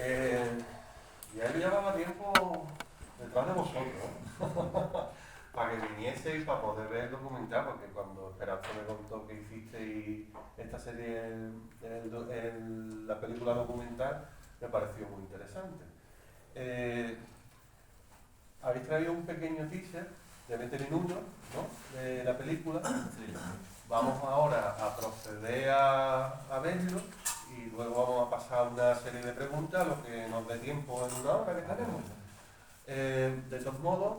Eh, ya él llevaba tiempo detrás de vosotros, para que vinieseis, para poder ver el documental, porque cuando Esperanza me contó que hicisteis esta serie en la película documental, me pareció muy interesante. Eh, Habéis traído un pequeño teaser de 20 minutos, ¿no?, de la película. Sí. Vamos ahora a proceder a verlo y luego vamos a pasar una serie de preguntas, lo que nos dé tiempo en una hora que tenemos. De todos modos,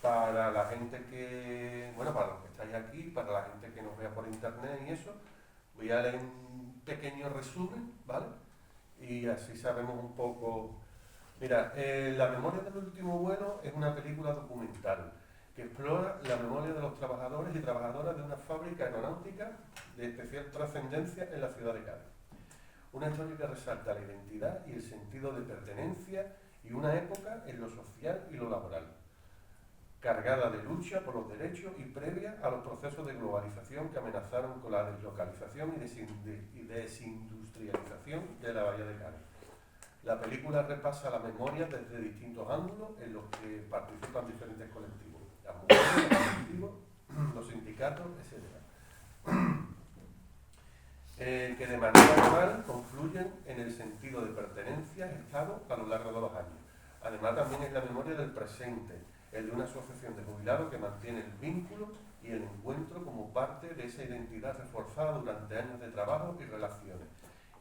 para la gente que, bueno, para los que estáis aquí, para la gente que nos vea por internet y eso, voy a leer un pequeño resumen, ¿vale? Y así sabemos un poco. Mira, La memoria del último vuelo es una película documental que explora la memoria de los trabajadores y trabajadoras de una fábrica aeronáutica de especial trascendencia en la ciudad de Cádiz. Una historia que resalta la identidad y el sentido de pertenencia y una época en lo social y lo laboral, cargada de lucha por los derechos y previa a los procesos de globalización que amenazaron con la deslocalización y desindustrialización de la Bahía de Cádiz. La película repasa la memoria desde distintos ángulos en los que participan diferentes colectivos, las mujeres, los colectivos, los sindicatos, etc., que de manera normal confluyen en el sentido de pertenencia al Estado a lo largo de los años. Además, también es la memoria del presente, el de una asociación de jubilados que mantiene el vínculo y el encuentro como parte de esa identidad reforzada durante años de trabajo y relaciones.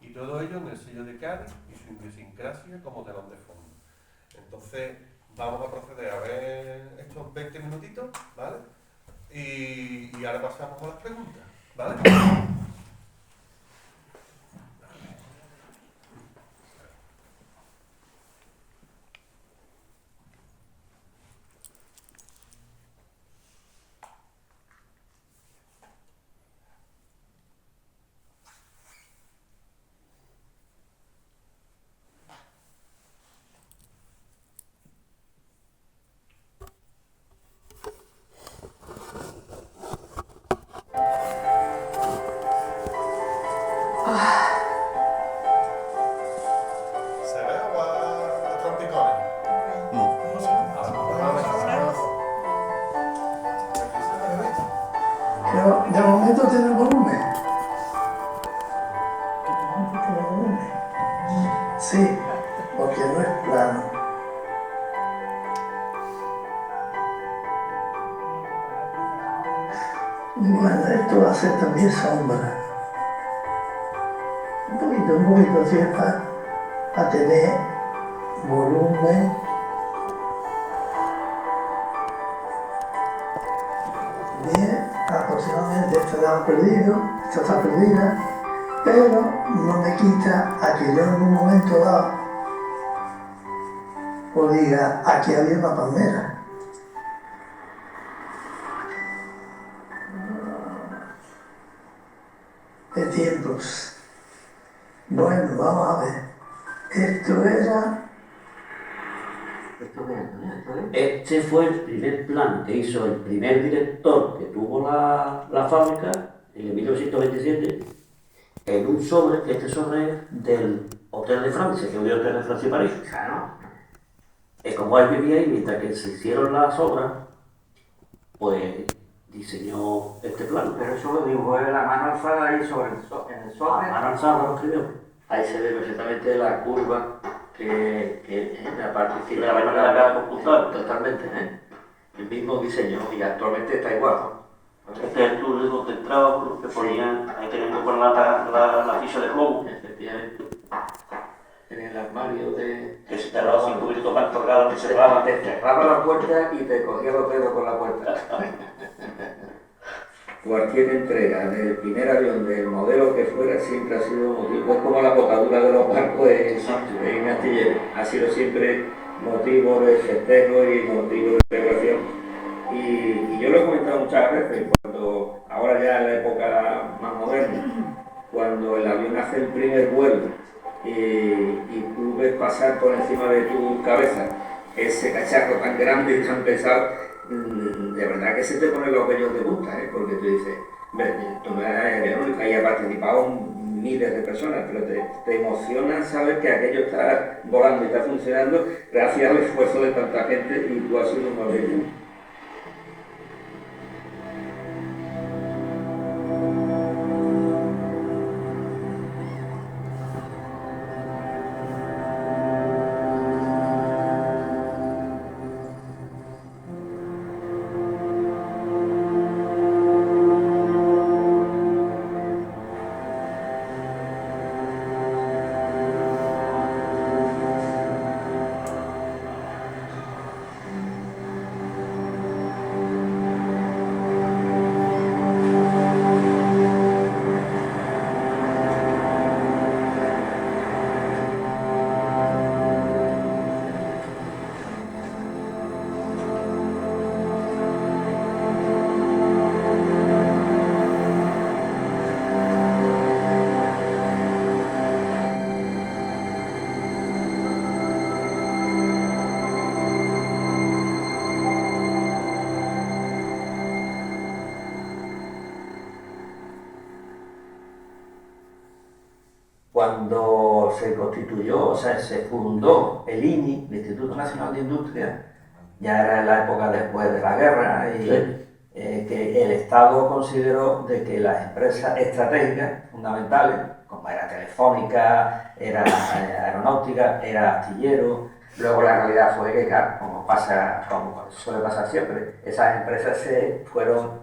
Y todo ello en el sello de Cádiz y su idiosincrasia como telón de fondo. Entonces, vamos a proceder a ver estos 20 minutitos, ¿vale? Y ahora pasamos a las preguntas, ¿vale? De momento tiene volumen. Sí, porque no es plano. Bueno, esto va a ser también sombra. Un poquito así para tener volumen. Bien, aproximadamente esta la hemos perdido, esta está perdida, pero no me quita a que yo en un momento dado os diga, aquí había una palmera. De tiempos. Bueno, vamos a ver. Esto era... Este fue el primer plano que hizo el primer director que tuvo la fábrica en el 1927 en un sobre, este sobre es del Hotel de Francia, que es un hotel de Francia y París. Claro. Es como él vivía ahí, mientras que se hicieron las obras, pues diseñó este plano. Pero eso lo dibujó de la mano alzada ahí sobre en el sobre. La mano alzada lo escribió. Ahí se ve perfectamente la curva que la parte izquierda de la mano de la cara computadora, totalmente, el mismo diseño, y actualmente está igual, ¿no? Este es el tour donde entraba, porque ponían, ahí tenían que poner la ficha de globo, efectivamente. En el armario que se cerraba 5 minutos más colgado, que cerraba. Te cerraba la puerta y te cogía los dedos con la puerta. Cualquier entrega del primer avión, del modelo que fuera, siempre ha sido motivo, es como la botadura de los barcos en astillero, ha sido siempre motivo de festejo y motivo de celebración. Y yo lo he comentado muchas veces, cuando, ahora ya en la época más moderna, cuando el avión hace el primer vuelo y tú ves pasar por encima de tu cabeza ese cacharro tan grande y tan pesado, de verdad que se te ponen los vellos de punta, porque tú dices, tú no eres aerónica y ha participado miles de personas, pero te emociona saber que aquello está volando y está funcionando gracias al esfuerzo de tanta gente y tú has sido uno de ellos. Cuando se constituyó, o sea, se fundó el INI, el Instituto Nacional de Industria, ya era en la época después de la guerra, y que el Estado consideró de que las empresas estratégicas fundamentales, como era Telefónica, era Aeronáutica, era Astillero, luego la realidad fue que, claro, como suele pasar siempre, esas empresas se fueron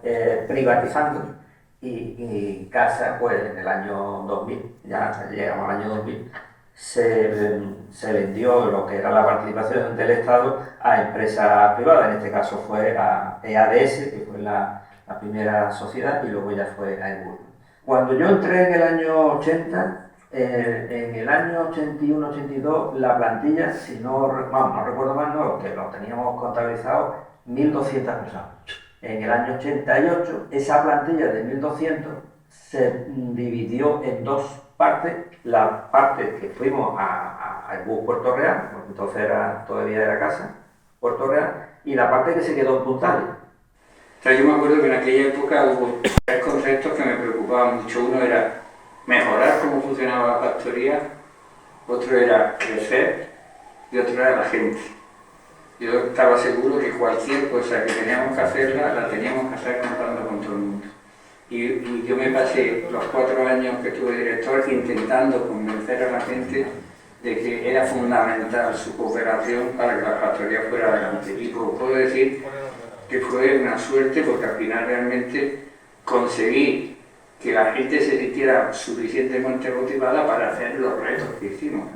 privatizando. Y Casa, pues en el año 2000, ya llegamos al año 2000, se vendió lo que era la participación del Estado a empresas privadas, en este caso fue a EADS, que fue la primera sociedad, y luego ya fue a Airbus. Cuando yo entré en el año 80, en el año 81-82, la plantilla, si no recuerdo mal, no, que lo teníamos contabilizado, 1.200 personas. En el año 88, esa plantilla de 1.200 se dividió en dos partes. La parte que fuimos a Airbus Puerto Real, porque entonces todavía era Casa, Puerto Real, y la parte que se quedó en Puntales. O sea, yo me acuerdo que en aquella época hubo tres conceptos que me preocupaban mucho. Uno era mejorar cómo funcionaba la factoría, otro era crecer y otro era la gente. Yo estaba seguro que cualquier cosa que teníamos que hacerla, la teníamos que hacer contando con todo el mundo. Y yo me pasé los 4 años que estuve director intentando convencer a la gente de que era fundamental su cooperación para que la factoría fuera adelante. Y puedo decir que fue una suerte porque al final realmente conseguí que la gente se sintiera suficientemente motivada para hacer los retos que hicimos.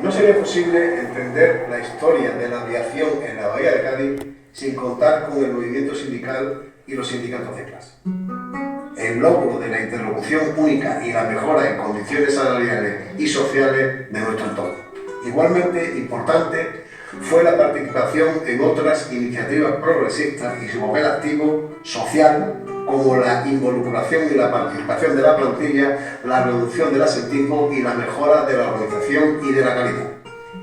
No sería posible entender la historia de la aviación en la Bahía de Cádiz sin contar con el movimiento sindical y los sindicatos de clase. El logro de la interlocución única y la mejora en condiciones salariales y sociales de nuestro entorno. Igualmente importante fue la participación en otras iniciativas progresistas y su papel activo social, como la involucración y la participación de la plantilla, la reducción del asentismo y la mejora de la organización y de la calidad.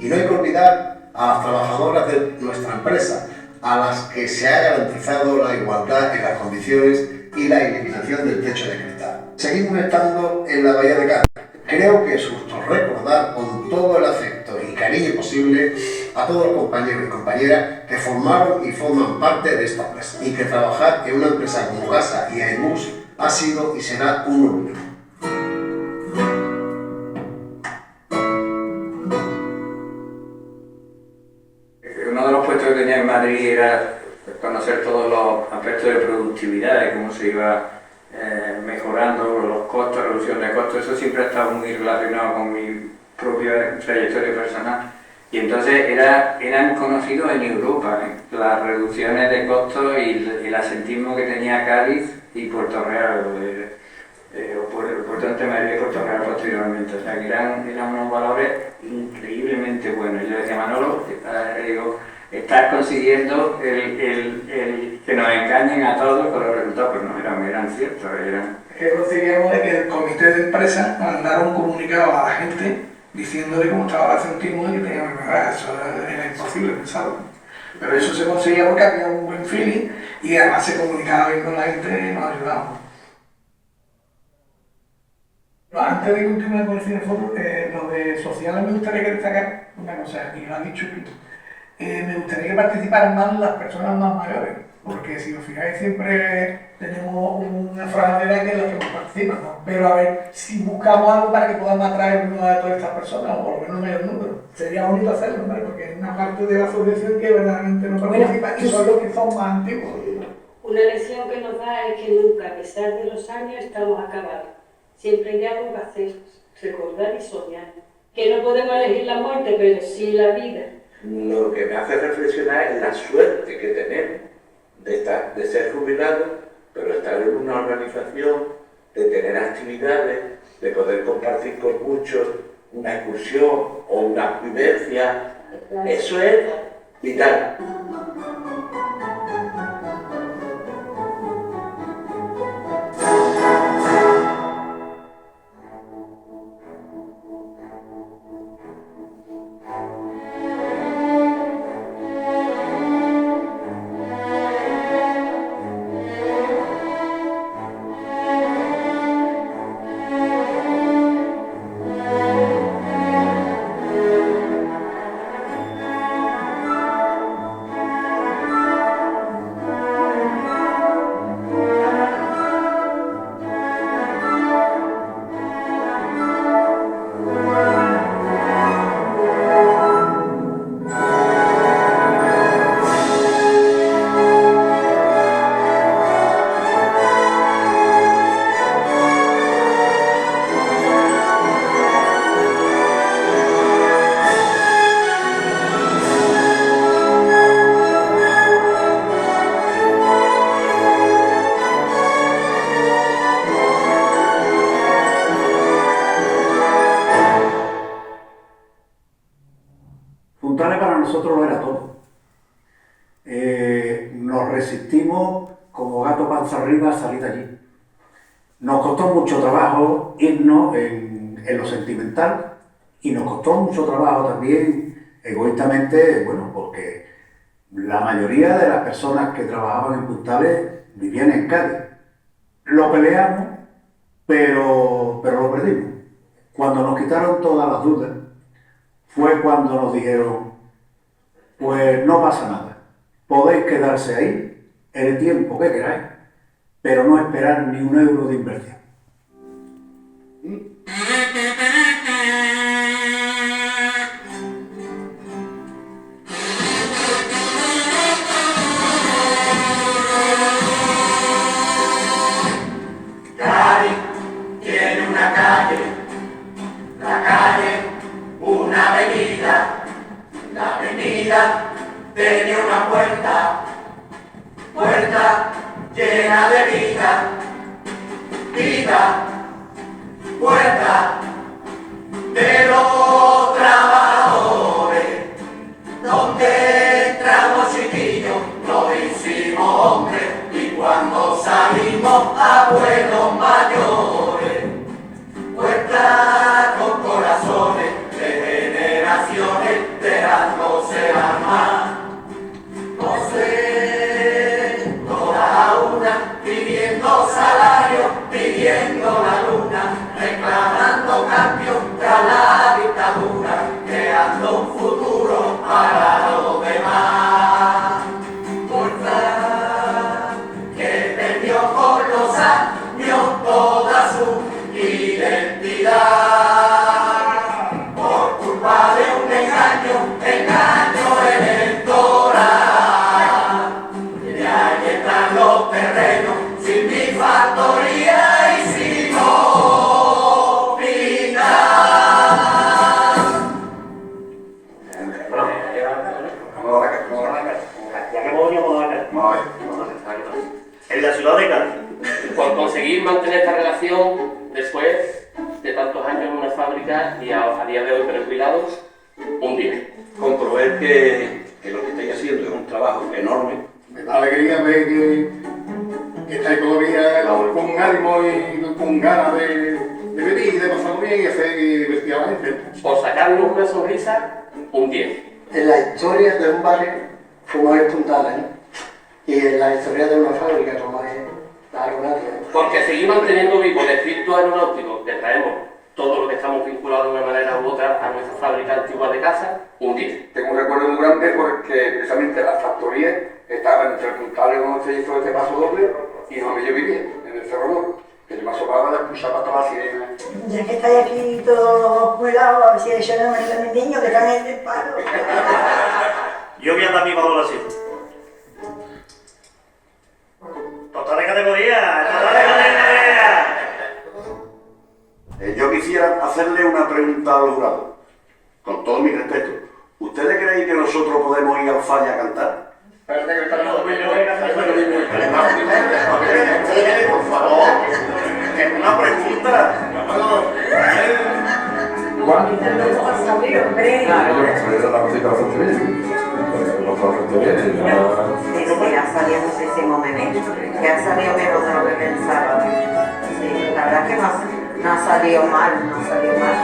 Y no hay que olvidar a las trabajadoras de nuestra empresa, a las que se ha garantizado la igualdad en las condiciones y la eliminación del techo de cristal. Seguimos estando en la Bahía de Cádiz. Creo que es justo recordar con todo el afecto y cariño posible a todos los compañeros y compañeras que formaron y forman parte de esta empresa y que trabajar en una empresa como Casa y Airbus ha sido y será un orgullo. puesto que tenía en Madrid era conocer todos los aspectos de productividad, de cómo se iba mejorando los costos, reducción de costos. Eso siempre ha estado muy relacionado con mi propia trayectoria personal. Y entonces eran conocidos en Europa las reducciones de costos y el asentismo que tenía Cádiz y Puerto Real, o Puerto Antemería y Puerto Real posteriormente. O sea, que eran unos valores increíblemente buenos. Y yo decía, Manolo, digo, estás consiguiendo el que nos engañen a todos con los resultados, pero no eran ciertos. Que conseguíamos de que el comité de empresa mandara un comunicado a la gente diciéndole cómo estaba el asentismo y que tenía que mejorar. Eso era imposible pensarlo. Pero eso se conseguía porque había un buen feeling y además se comunicaba bien con la gente y nos ayudábamos. Antes de continuar con el cinefoto, lo de sociales me gustaría que destacar una cosa, y lo ha dicho Pito. Me gustaría que participaran más las personas más mayores, porque si os fijáis siempre tenemos una franja de edad que es la que más participa, ¿no? Pero a ver si buscamos algo para que podamos atraernos a todas estas personas, o por lo menos mayor número. Sería bonito hacerlo, ¿no? Porque es una parte de la asociación que verdaderamente no participa y son los que son más antiguos. Una lección que nos da es que nunca, a pesar de los años, estamos acabados. Siempre hay algo que hacer, recordar y soñar. Que no podemos elegir la muerte, pero sí la vida. Lo que me hace reflexionar es la suerte que tenemos de ser jubilados, pero estar en una organización, de tener actividades, de poder compartir con muchos una excursión o una vivencia. Eso es vital. Fontane para nosotros lo era todo. Nos resistimos como gato panza arriba a salir de allí. Nos costó mucho trabajo irnos en lo sentimental y nos costó mucho trabajo también egoístamente, bueno, porque la mayoría de las personas que trabajaban en Puntales vivían en Cádiz. Lo peleamos, pero lo perdimos. Cuando nos quitaron todas las dudas, fue cuando nos dijeron, pues no pasa nada, podéis quedarse ahí el tiempo que queráis, pero no esperar ni un euro de inversión. Cádiz tiene una calle, la calle una avenida, la avenida tiene una puerta, puerta llena de vida, vida, puerta de los trabajadores, donde entramos chiquillos, nos hicimos hombres, y cuando salimos abuelos mayores, puerta con corazones de generaciones, dejándose armar. No sé, toda una, pidiendo salario, pidiendo la luna, reclamando cambio tras la dictadura, creando un futuro para los demás. Fuerza que perdió con los años toda su identidad, por culpa de un engaño electoral. jubilados, un 10. Comprobé que lo que estáis haciendo es un trabajo enorme. Me da alegría ver que estáis todavía con ánimo y con ganas de vivir y de pasarlo bien y hacer y divertir a la gente. Por sacarnos una sonrisa, un 10. En la historia de un barrio como es Punta Arenas y en la historia de una fábrica como es la aeronáutica. Porque seguimos manteniendo vivo el espíritu aeronáutico que traemos todo lo que estamos vinculados de una manera u otra a nuestra fábrica antigua de casa, un 10. Tengo un recuerdo muy grande porque precisamente las factorías estaban entre el Puntales donde se hizo este paso doble y donde yo vivía, en el Cerro Moro. Que yo me asomaba y escuchaba todas las sirenas. Ya que estáis aquí todos cuidados, a ver si yo no me a mis niños que están en el paro. Yo voy a dar mi valoración. Total de categoría, total de categoría. Yo quisiera hacerle una pregunta al jurado, con todo mi respeto. ¿Ustedes creen que nosotros podemos ir al Falla a cantar? Espérate que está todo Por favor, es una pregunta. Ya ha salido muchísimo menos, que ha salido menos de lo que pensaba. Sí, la verdad es que no ha salido mal, no ha salido mal.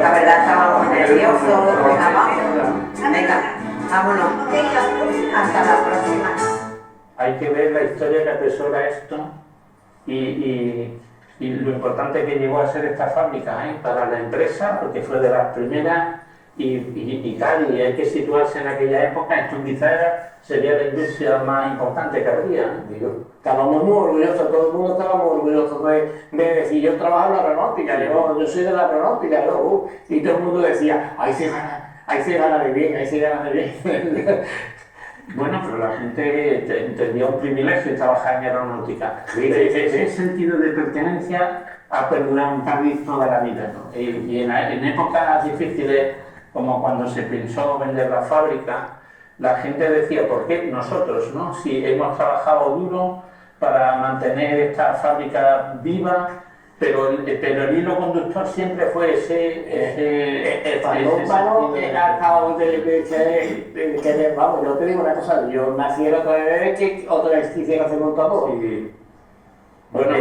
La verdad estábamos nerviosos, venga, vámonos, hasta la próxima. Hay que ver la historia que atesora esto y lo importante que llegó a ser esta fábrica para la empresa, porque fue de las primeras y tal, y hay que situarse en aquella época. Esto quizás sería la industria más importante que habría. Estábamos muy orgullosos, todo el mundo estábamos orgullosos de decir, yo trabajo en la aeronáutica, yo soy de la aeronáutica, y todo el mundo decía, ahí se gana de bien, ahí se gana de bien. Bueno, pero la gente entendía un privilegio trabajar en aeronáutica. Ese sentido de pertenencia ha perdurado en Cádiz toda la vida, ¿no? Y en épocas difíciles, como cuando se pensó vender la fábrica, la gente decía, ¿por qué nosotros, no? Si hemos trabajado duro para mantener esta fábrica viva, pero el hilo conductor siempre fue ese vamos, acabamos de querer, vamos, yo te digo una cosa, yo nací en otra vez que otra vez quisiera hacer un todo y bueno,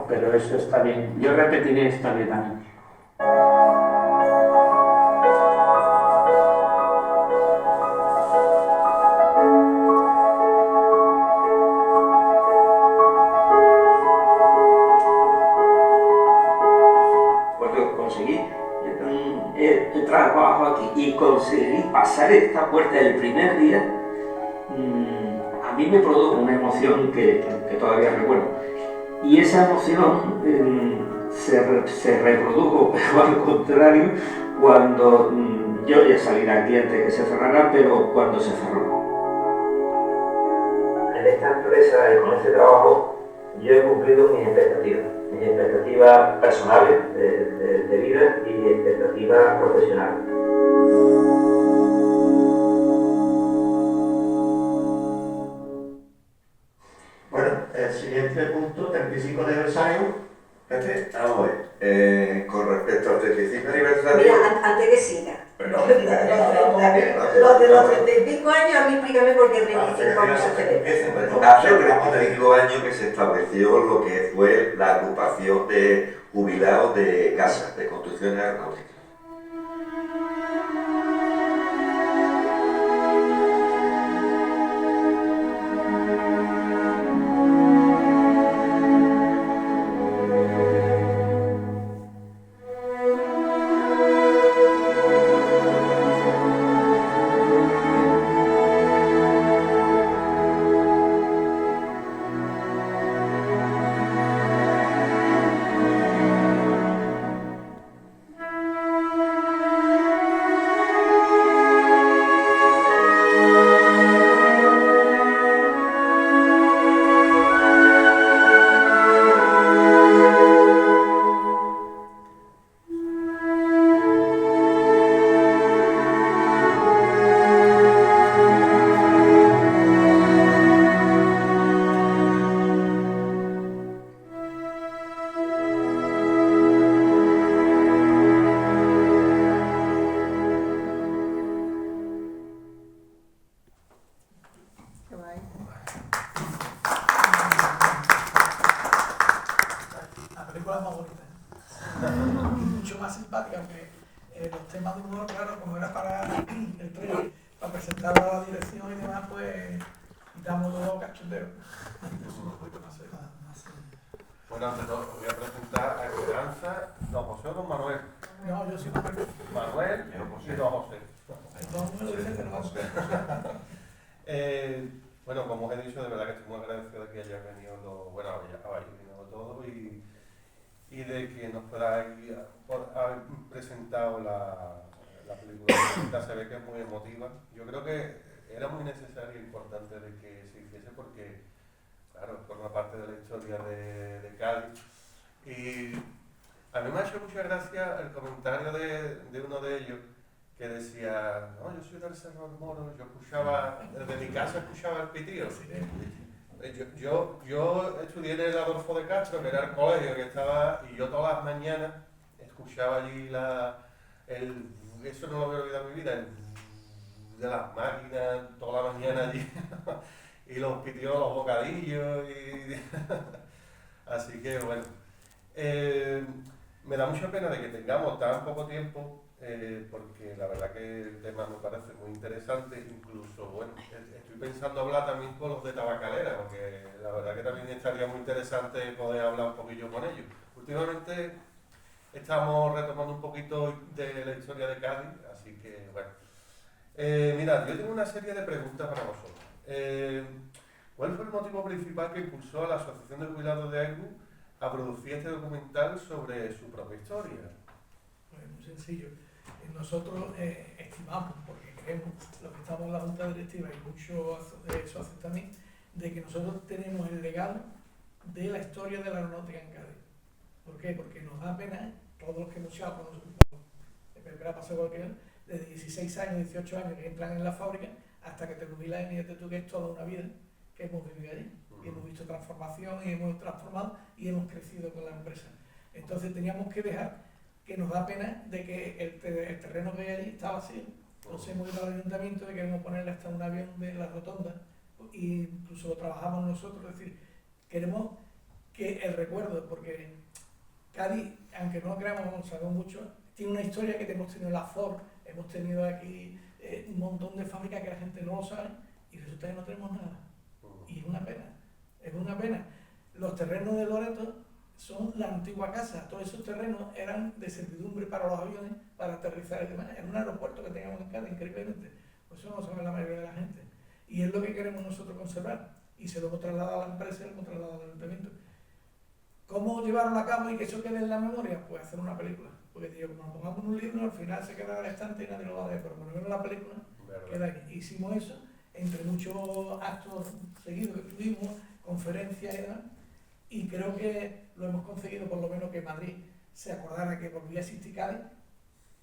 pero eso está bien. Yo repetiré historia también. Trabajo aquí y conseguí pasar esta puerta el primer día, a mí me produjo una emoción que todavía recuerdo. Y esa emoción se reprodujo, pero al contrario, cuando yo ya salí aquí antes de que se cerrara, pero cuando se cerró. En esta empresa y con este trabajo yo he cumplido mis expectativas personales de vida y expectativas profesionales. Bueno, el siguiente punto, 35 aniversario. Pepe, vamos a ver, con respecto al 35 aniversario... Mira, antes que siga, los de los 35 años, a mí explícame por qué 35 años se celebra. Hace 35 años que se estableció lo que fue la agrupación de jubilados de casas, de construcciones aeronáuticas. los temas de humor, claro, como era para el tren, para presentar a la dirección y demás, pues quitamos los cachondeos. Bueno, ante todo, voy a presentar a Esperanza, don José o don Manuel. No, yo soy Manuel. Manuel y don José. Entonces me lo dicen que no José. Bueno, como os he dicho, de verdad que estoy muy agradecido de que hayáis venido habéis venido todos y de que nos podáis haber presentado la película. Se ve que es muy emotiva. Yo creo que era muy necesario e importante de que se hiciese porque, claro, forma parte de la historia de Cádiz. Y a mí me ha hecho mucha gracia el comentario de uno de ellos que decía, no, yo soy del Cerro del Moro, yo escuchaba, desde mi casa escuchaba el pitío. Yo estudié en el Adolfo de Castro, que era el colegio que estaba, y yo todas las mañanas escuchaba allí eso no lo voy a olvidar en mi vida, de las máquinas, toda la mañana allí, y los pitíos, los bocadillos, así que bueno. Me da mucha pena de que tengamos tan poco tiempo, porque la verdad que el tema me parece muy interesante, incluso, bueno, estoy pensando hablar también con los de Tabacalera, porque la verdad que también estaría muy interesante poder hablar un poquillo con ellos. Últimamente estamos retomando un poquito de la historia de Cádiz, así que, bueno. Mirad, yo tengo una serie de preguntas para vosotros. ¿Cuál fue el motivo principal que impulsó a la Asociación de Jubilados de Aigüe a producir este documental sobre su propia historia? Pues muy sencillo. Nosotros estimamos, porque creemos, los que estamos en la Junta Directiva y muchos socios también, de que nosotros tenemos el legado de la historia de la aeronáutica en Cádiz. ¿Por qué? Porque nos da pena, todos los que hemos llegado con nosotros, ha pasado cualquiera, desde 16 años, 18 años que entran en la fábrica, hasta que te jubilas y fíjate tú que es toda una vida que hemos vivido allí. Y hemos visto transformación y hemos transformado y hemos crecido con la empresa. Entonces teníamos que dejar, que nos da pena de que el terreno que hay allí está vacío. Entonces hemos ido al ayuntamiento y queremos ponerle hasta un avión de la rotonda, e incluso lo trabajamos nosotros, es decir, queremos que el recuerdo, porque Cádiz, aunque no lo creamos, no sabemos mucho, tiene una historia que hemos tenido la Ford, hemos tenido aquí un montón de fábricas que la gente no lo sabe y resulta que no tenemos nada. Y es una pena. Es una pena. Los terrenos de Loreto son la antigua casa. Todos esos terrenos eran de servidumbre para los aviones, para aterrizar y demás. Era un aeropuerto que teníamos en Cádiz, increíblemente. Pues eso no lo sabe la mayoría de la gente. Y es lo que queremos nosotros conservar. Y se lo hemos trasladado a la empresa y lo hemos trasladado al ayuntamiento. ¿Cómo llevarlo a cabo y que eso quede en la memoria? Pues hacer una película. Porque digo, como nos pongamos en un libro, al final se queda en el estante y nadie lo va a ver. Pero por lo menos la película queda aquí. Hicimos eso entre muchos actos seguidos que tuvimos, conferencias y demás, y creo que lo hemos conseguido, por lo menos que Madrid se acordara que volvía a existir Cádiz,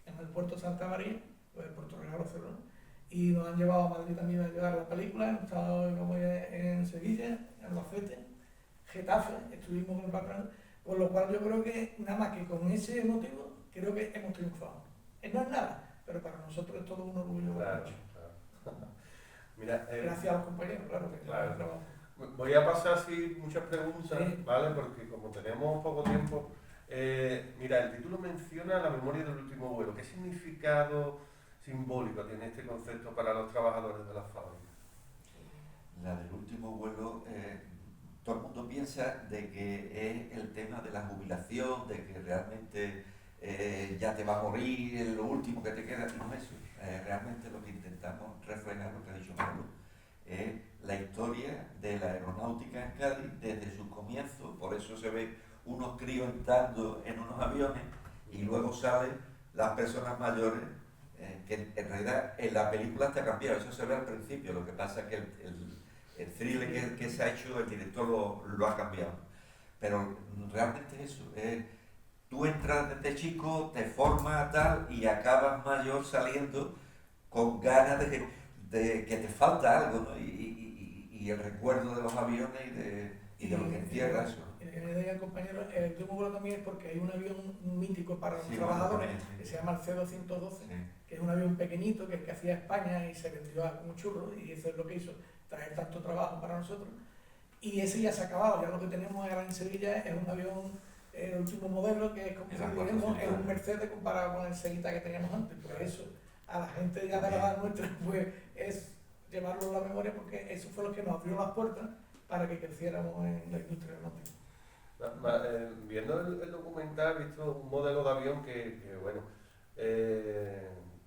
en el puerto de Santa María, pues el Puerto Real Barcelona, y nos han llevado a Madrid también a llevar la película, hemos estado como en Sevilla, en Albacete, Getafe, estuvimos con el patrón, por lo cual yo creo que nada más que con ese motivo, creo que hemos triunfado. No es nada, pero para nosotros es todo un orgullo. Claro. Mira, gracias a los compañeros, claro que claro. Voy a pasar así muchas preguntas, sí. ¿Vale? Porque como tenemos poco tiempo, mira, el título menciona la memoria del último vuelo. ¿Qué significado simbólico tiene este concepto para los trabajadores de la fábrica? La del último vuelo, todo el mundo piensa de que es el tema de la jubilación, de que realmente ya te va a morir, es lo último que te queda, y no es eso. Realmente lo que intentamos reflejar, lo que ha dicho Pablo, es la historia de la aeronáutica en Cádiz desde sus comienzos. Por eso se ve unos críos entrando en unos aviones y luego salen las personas mayores, que en realidad en la película está cambiado, eso se ve al principio, lo que pasa es que el thriller que se ha hecho, el director lo ha cambiado. Pero realmente es eso, tú entras desde chico, te formas tal y acabas mayor saliendo con ganas de que te falta algo, ¿no? Y el recuerdo de los aviones y de lo que encierra eso. Compañero, el último vuelo también es porque hay un avión mítico para los trabajadores que se llama el C-212, que es un avión pequeñito que hacía España y se vendió como un churro, y eso es lo que hizo, traer tanto trabajo para nosotros. Y ese ya se ha acabado, ya lo que tenemos ahora en Sevilla es un avión el último modelo, que es como si dijéramos, es un Mercedes comparado con el Celica que teníamos antes. Pues eso, a la gente ya de la edad nuestra, pues es llevarlo a la memoria, porque eso fue lo que nos abrió las puertas para que creciéramos en la industria aeronáutica. Viendo el documental, he visto un modelo de avión que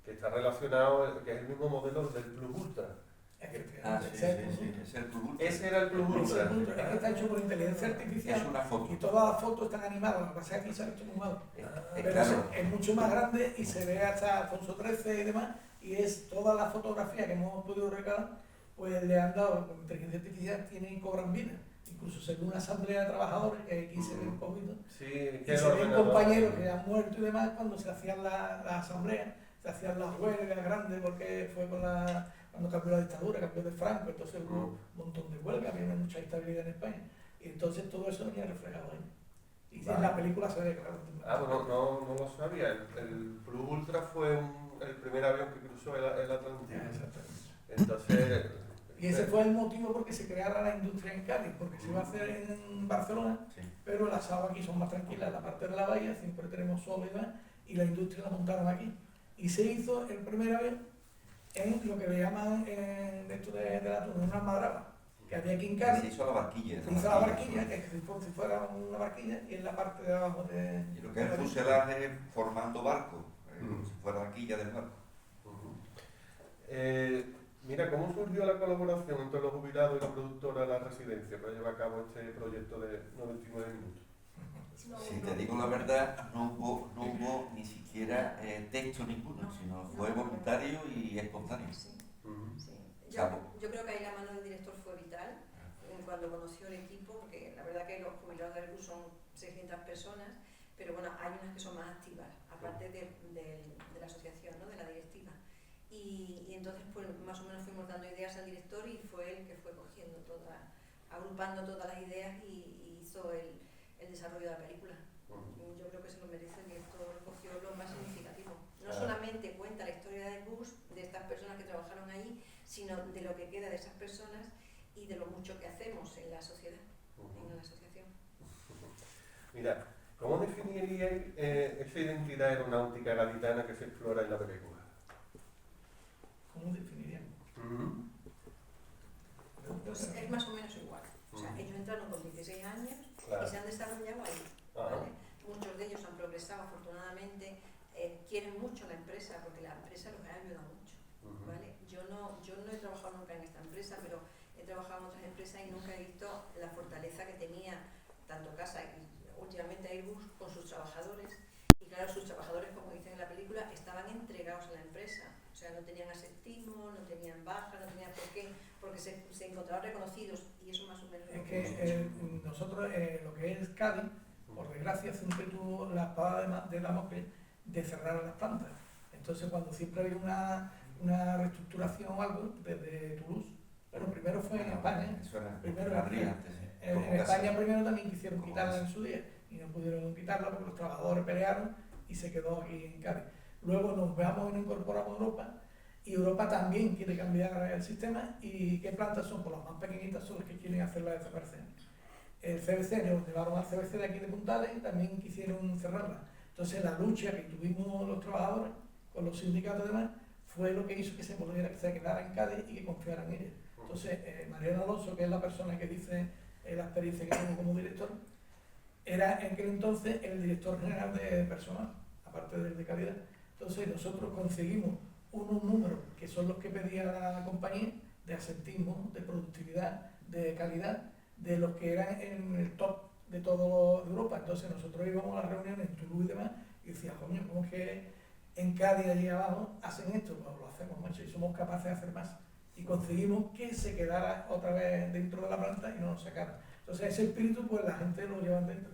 está relacionado, que es el mismo modelo del Plus Ultra. Ese era el Plus Ultra. Es que está hecho por inteligencia artificial y todas las fotos están animadas. Lo que pasa es que aquí se ha hecho muy mal. Pero es mucho más grande y se ve hasta Alfonso XIII y demás. Y es toda la fotografía que hemos podido recabar, pues le han dado con inteligencia artificial, tienen y cobran vida. Incluso se ve una asamblea de trabajadores, que aquí se ve un poquito, y se ven compañeros que han muerto y demás cuando se hacían las asambleas, se hacían las huelgas grandes, porque fue cuando cambió la dictadura, cambió de Franco, entonces hubo un montón de huelgas, había mucha instabilidad en España, y entonces todo eso venía reflejado ahí. Y en la película se ve, claro. No lo sabía. El Plus Ultra fue el primer avión que cruzó el Atlántico. Entonces... Y ese fue el motivo por que se creara la industria en Cádiz, porque se iba a hacer en Barcelona, pero las aguas aquí son más tranquilas, la parte de la bahía, siempre tenemos sol y demás, y la industria la montaron aquí. Y se hizo el primer avión en lo que le llaman, esto de la tuna, una almadraba, que había aquí en Cádiz. Se hizo la barquilla. Se hizo la barquilla, que es como si fuera una barquilla, y en la parte de abajo de... Y lo que es el fuselaje formando barco, si fuera barquilla del barco. Mira, ¿cómo surgió la colaboración entre los jubilados y la productora de la residencia para llevar a cabo este proyecto de 99 minutos? Si te digo la verdad, no hubo ni siquiera texto ninguno, sino fue voluntario y espontáneo. Yo creo que ahí la mano del director fue vital cuando conoció el equipo, porque la verdad que los jubilados del Airbus son 600 personas, pero bueno, hay unas que son más activas, aparte de la asociación, ¿no? De la directiva. Y entonces pues más o menos fuimos dando ideas al director y fue él que fue cogiendo agrupando todas las ideas y hizo el desarrollo de la película. Yo creo que se lo merece, el director cogió lo más significativo. No solamente cuenta la historia del bus, de estas personas que trabajaron ahí, sino de lo que queda de esas personas y de lo mucho que hacemos en la sociedad, en la asociación. Mira, ¿cómo definiríais esa identidad aeronáutica gaditana que se explora en la película? ¿Cómo definiríamos? Pues es más o menos igual. O sea, ellos entraron con 16 años y se han desarrollado ahí. ¿Vale? Muchos de ellos han progresado, afortunadamente, quieren mucho la empresa porque la empresa los ha ayudado mucho. ¿Vale? Yo no he trabajado nunca en esta empresa, pero he trabajado en otras empresas y nunca he visto la fortaleza que tenía tanto Casa y últimamente Airbus con sus trabajadores. Y claro, sus trabajadores, como dicen en la película, estaban entregados a la empresa. O sea, no tenían asentismo, no tenían baja, no tenían por qué, porque se encontraban reconocidos y eso más o menos... Es que nosotros, lo que es Cádiz, por desgracia, siempre tuvo la espada de Damocles de cerrar las plantas. Entonces, cuando siempre había una reestructuración o algo desde Toulouse, bueno, primero fue en España, primero en España primero también quisieron quitarla en su día y no pudieron quitarla porque los trabajadores pelearon y se quedó aquí en Cádiz. Luego nos incorporamos a Europa y Europa también quiere cambiar el sistema. ¿Y qué plantas son? Pues las más pequeñitas son las que quieren hacer la de CBC. El CBC nos llevaron al CBC de aquí de Puntales y también quisieron cerrarla. Entonces la lucha que tuvimos los trabajadores con los sindicatos y demás fue lo que hizo que se quedara en Cádiz y que confiara en ella. Entonces Mariano Alonso, que es la persona que dice la experiencia que tengo como director, era en aquel entonces el director general de personal, aparte del de calidad. Entonces nosotros conseguimos unos números que son los que pedía la compañía, de asentismo, de productividad, de calidad, de los que eran en el top de toda Europa. Entonces nosotros íbamos a las reuniones en Toulouse y demás y decía, coño, ¿cómo es que en Cádiz allí abajo hacen esto? Pues lo hacemos, macho, y somos capaces de hacer más. Y conseguimos que se quedara otra vez dentro de la planta y no nos sacara. Entonces ese espíritu pues la gente lo lleva dentro.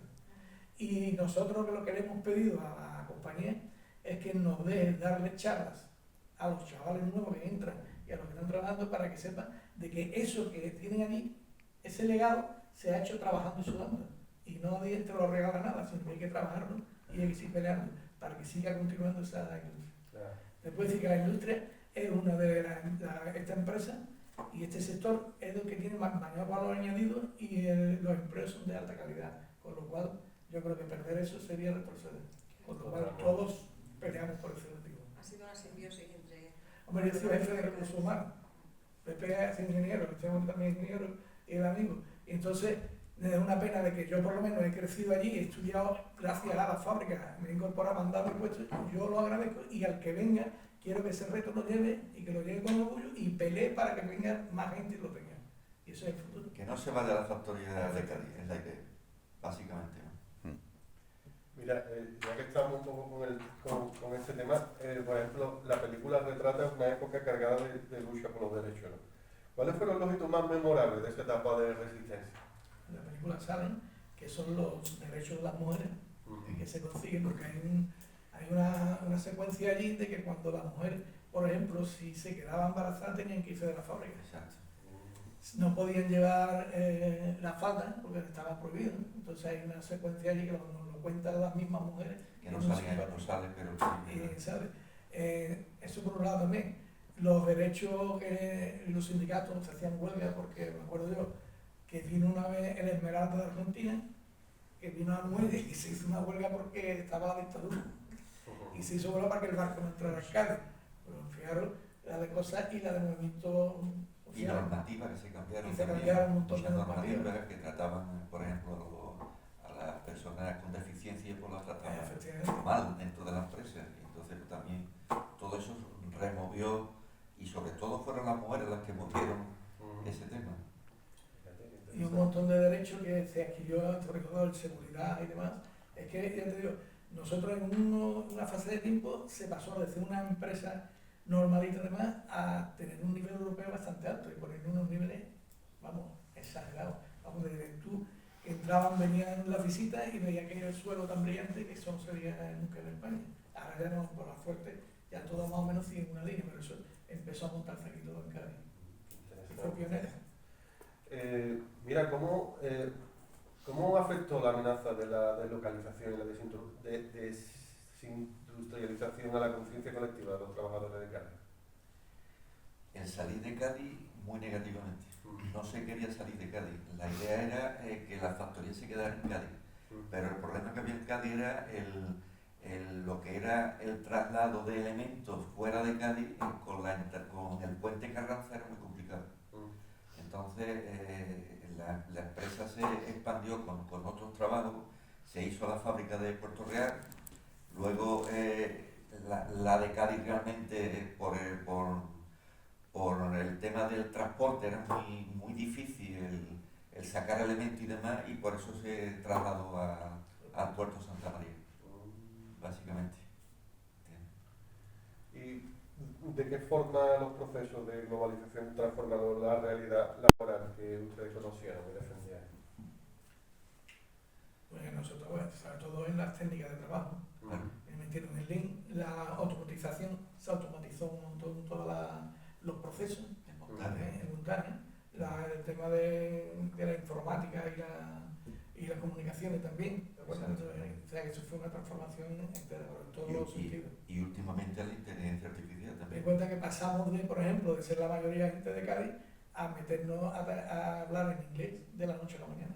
Y nosotros lo que le hemos pedido a la compañía es que nos deje darle charlas a los chavales nuevos que entran y a los que están trabajando para que sepan de que eso que tienen allí, ese legado, se ha hecho trabajando y sudando. Y no nadie te lo regala nada, sino que hay que trabajarlo y hay que seguir peleando para que siga continuando esa industria. Claro. Después decir que la industria es una de esta empresa y este sector es el que tiene mayor valor añadido y los empleos son de alta calidad, con lo cual yo creo que perder eso sería retroceder. Por lo cual todos peleamos por ese objetivo. Ha sido una simbiosis entre... Hombre, yo soy jefe de recursos humanos. Pepe es ingeniero, Cristiano también es ingeniero y el amigo. Y entonces, me da una pena de que yo por lo menos he crecido allí, he estudiado gracias a la fábrica, me he incorporado, mandado mi puesto, yo lo agradezco y al que venga, quiero que ese reto lo lleve y que lo lleve con orgullo y pelee para que venga más gente y lo tenga. Y eso es el futuro. Que no se vaya a la factoría de Cádiz, es la idea, básicamente, ¿no? Mira, ya que estamos un poco con este tema, por ejemplo, la película retrata una época cargada de lucha por los derechos, ¿no? ¿Cuáles fueron los hitos más memorables de esa etapa de resistencia? En la película salen que son los derechos de las mujeres que se consiguen, porque hay una secuencia allí de que cuando la mujer, por ejemplo, si se quedaba embarazada tenían que irse de la fábrica. Exacto. No podían llevar la falda porque estaba prohibido. Entonces hay una secuencia allí que nos lo cuentan las mismas mujeres. Que no salen, pero sí. ¿Sabes? Eso por un lado también. Los derechos que los sindicatos se hacían huelga, porque me acuerdo yo que vino una vez el Esmeralda de Argentina, que vino a Muelle y se hizo una huelga porque estaba la dictadura. Y se hizo huelga para que el barco no entrara en Cádiz. Pero fijaros, la de cosas y la de movimiento social. Y normativas que se cambiaron. Y se cambiaron un montón de muchas normativas. normativas que trataban, por ejemplo, a las personas con deficiencia, pues las trataban mal dentro de la empresa. Y entonces también todo eso removió, y sobre todo fueron las mujeres las que movieron ese tema. Y un montón de derechos que se adquirió, sobre todo en seguridad y demás. Es que, ya te digo, nosotros en una fase de tiempo se pasó de ser una empresa normalita además a tener un nivel europeo bastante alto y poner unos niveles, vamos, exagerados. Vamos, de tú entraban, venían las visitas y veían que el suelo tan brillante que eso no se veía nunca en España. Ahora ya no, por la suerte, ya todo más o menos sigue una línea, pero eso empezó a montarse aquí todo en Cádiz. Y fue pionera. Mira, ¿cómo afectó la amenaza de la deslocalización y la desindustrialización a la conciencia colectiva de los trabajadores de Cádiz? El salir de Cádiz muy negativamente. No se quería salir de Cádiz. La idea era que la factoría se quedara en Cádiz. Pero el problema que había en Cádiz era lo que era el traslado de elementos fuera de Cádiz con el puente Carranza era muy complicado. Entonces la empresa se expandió con otros trabajos, se hizo la fábrica de Puerto Real, luego la de Cádiz realmente por el tema del transporte era muy difícil el sacar elementos y demás, y por eso se trasladó al puerto Santa María, básicamente. ¿Y de qué forma los procesos de globalización han transformado la realidad laboral que ustedes conocieron y defendían? Pues nosotros, sobre todo en las técnicas de trabajo, metieron el Lean, la automatización, se automatizó un montón todos los procesos, el montaje, el tema de la informática y las comunicaciones también. O sea, que eso fue una transformación entera, en todos los sentidos. Y últimamente la inteligencia artificial también. Me cuenta que pasamos de, por ejemplo, de ser la mayoría de gente de Cádiz a meternos a hablar en inglés de la noche a la mañana.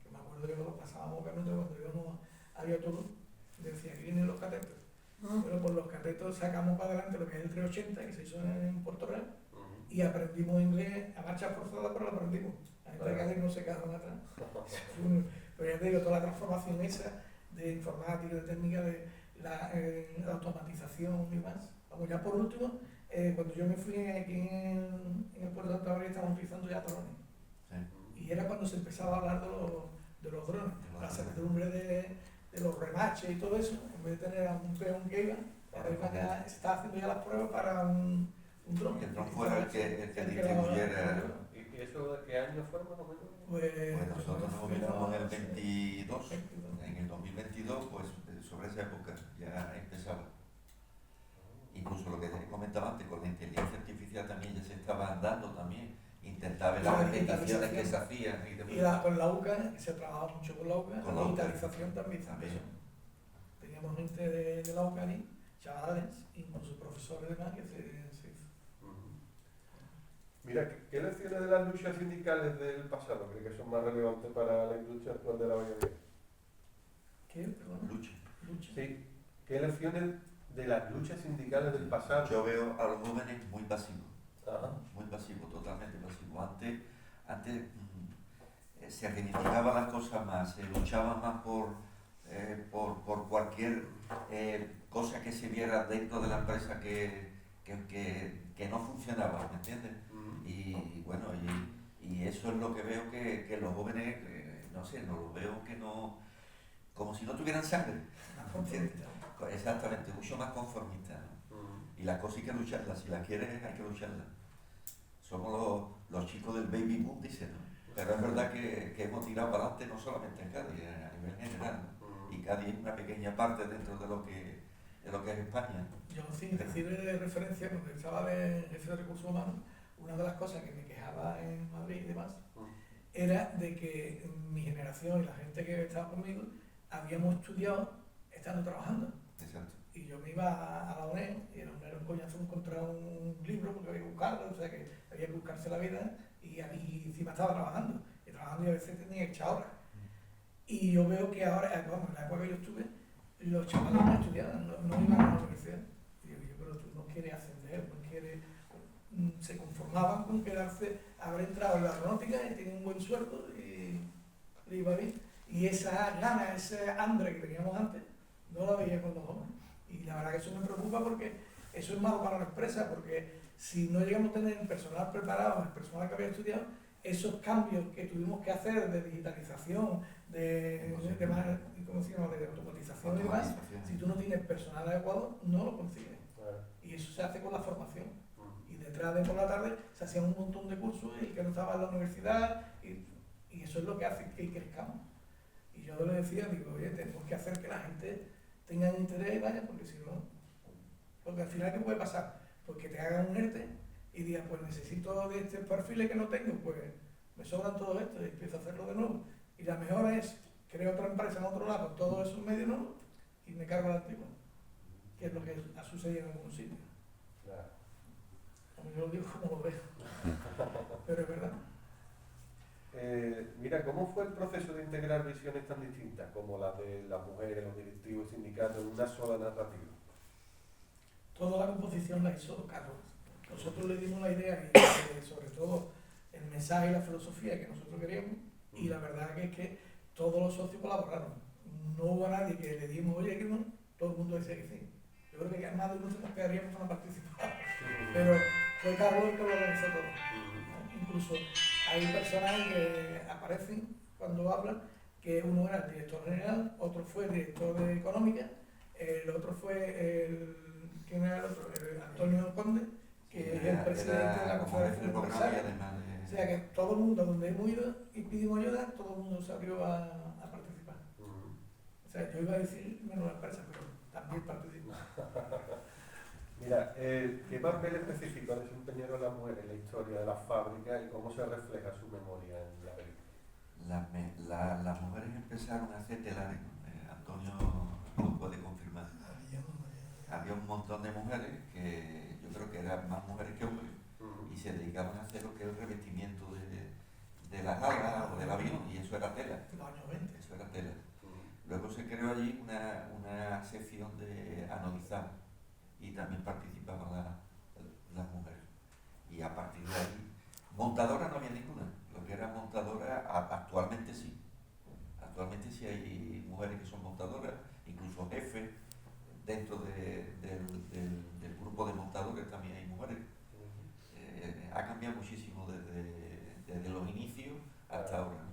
Que me acuerdo que lo pasábamos realmente cuando íbamos a Bioturo, decía que vienen los catetos. Bueno, pues los catetos sacamos para adelante lo que es el 380 que se hizo en Puerto Real y aprendimos inglés a marcha forzada, pero lo aprendimos. La gente de Cádiz no se quedaron atrás. Pero ya te digo, toda la transformación esa de informática, de técnica, de la automatización y más. Vamos, ya por último, cuando yo me fui aquí en el puerto de Santa María estaban utilizando ya drones. Y era cuando se empezaba a hablar de los drones, la certidumbre de los remaches y todo eso. En vez de tener a un peón que iba, se estaba haciendo ya las pruebas para un dron. Que el dron fuera el que distribuyera. ¿Y eso de qué año fue más o menos? Pues nosotros nos movilizamos en el 22, en el 2022, pues sobre esa época ya empezaba. Incluso lo que te comentaba antes, con la inteligencia artificial también ya se estaba dando también. Intentaba ver las repeticiones que se hacían. Y con la UCA, se trabajaba mucho con la UCA, con la digitalización también. Teníamos gente de la UCA ahí, chavales, incluso profesores de demás que se hizo. Mira, ¿qué lecciones de las luchas sindicales del pasado cree que son más relevantes para la industria actual de la Bahía de Cádiz? ¿Qué? Perdón. Lucha. Sí. ¿Qué lecciones de las luchas sindicales del pasado? Yo veo a los jóvenes muy pasivos. Ajá. Muy pasivos, totalmente pasivos. Antes se reivindicaban las cosas más, se luchaba más por cualquier cosa que se viera dentro de la empresa que no funcionaba, ¿me entiendes? Y bueno, y eso es lo que veo que los jóvenes, no sé, no los veo que no, como si no tuvieran sangre, ¿entiendes? Exactamente, mucho más conformistas, ¿no? Y las cosas hay que lucharlas, si las quieres hay que lucharlas. Somos los chicos del baby boom, dicen, ¿no? Pero es verdad que hemos tirado para adelante no solamente en Cádiz, a nivel general, ¿no? Y Cádiz es una pequeña parte dentro de lo que es España. Yo, sin decir de referencia, cuando estaba de jefe de recursos humanos, una de las cosas que me quejaba en Madrid y demás, era de que mi generación y la gente que estaba conmigo habíamos estudiado estando trabajando. Exacto. Y yo me iba a la UNED, y en la UNED era un coñazo encontrar un libro porque había que buscarlo, o sea que había que buscarse la vida, y encima estaba trabajando, y a veces tenía que echar horas. Y yo veo que ahora, vamos, en la época que yo estuve, los chavales no estudiaban, no iban a la universidad. Y yo, pero tú no quieres ascender, no quieres... Se conformaban con quedarse, haber entrado en la aeronáutica y tener un buen sueldo y le iba bien. Y esa gana, ese hambre que teníamos antes, no la veía con los jóvenes. Y la verdad que eso me preocupa porque eso es malo para la empresa, porque si no llegamos a tener el personal preparado, el personal que había estudiado, esos cambios que tuvimos que hacer de digitalización, de automatización y demás, si tú no tienes personal adecuado, no lo consigues. Y eso se hace con la formación. Y detrás de por la tarde se hacían un montón de cursos y el que no estaba en la universidad, y eso es lo que hace que crezcamos. Y yo le decía, digo, oye, tenemos que hacer que la gente tenga interés y vaya, porque si no, porque al final, ¿qué puede pasar? Pues que te hagan un ERTE y digas, pues necesito de este perfil que no tengo, pues me sobran todo esto y empiezo a hacerlo de nuevo. Y la mejor es, creo otra empresa en otro lado, todos esos medios nuevos, y me cargo la antigua, que es lo que ha sucedido en algún sitio. Claro. Yo lo digo como lo veo, pero es verdad. Mira, ¿cómo fue el proceso de integrar visiones tan distintas como la de las mujeres, los directivos y sindicatos en una sola narrativa? Toda la composición la hizo Carlos. Nosotros le dimos la idea y sobre todo el mensaje y la filosofía que nosotros queríamos, y la verdad que es que todos los socios colaboraron. No hubo nadie que le dimos, oye, que no, todo el mundo decía que sí. Yo creo que más de uno nos quedaríamos para participar, pero fue Carlos el que lo organizó todo. Incluso hay personajes que aparecen cuando hablan, que uno era el director general, otro fue el director de económica, el otro fue ¿quién era el otro? Antonio Conde, que es el presidente de la Confederación de Empresarios. O sea que todo el mundo, donde hemos ido y pedimos ayuda, todo el mundo se abrió a participar. O sea, yo iba a decir menos la empresa, pero también participa. Mira, ¿qué papel específico desempeñaron las mujeres en la historia de las fábricas y cómo se refleja su memoria en la película? Las mujeres empezaron a hacer telares, ¿no? Antonio lo puede confirmar. Había un montón de mujeres que yo creo que eran más mujeres que hombres y se dedicaban a hacer lo que es el revestimiento de las alas o del avión, y eso era tela. Eso era tela. Luego se creó allí una sección de anodizado y también participaban las mujeres. Y a partir de ahí, montadora no había ninguna. Lo que era montadora, actualmente sí. Actualmente sí hay mujeres que son montadoras, incluso jefes. Dentro del grupo de montadores también hay mujeres. Ha cambiado muchísimo desde los inicios hasta ahora, ¿no?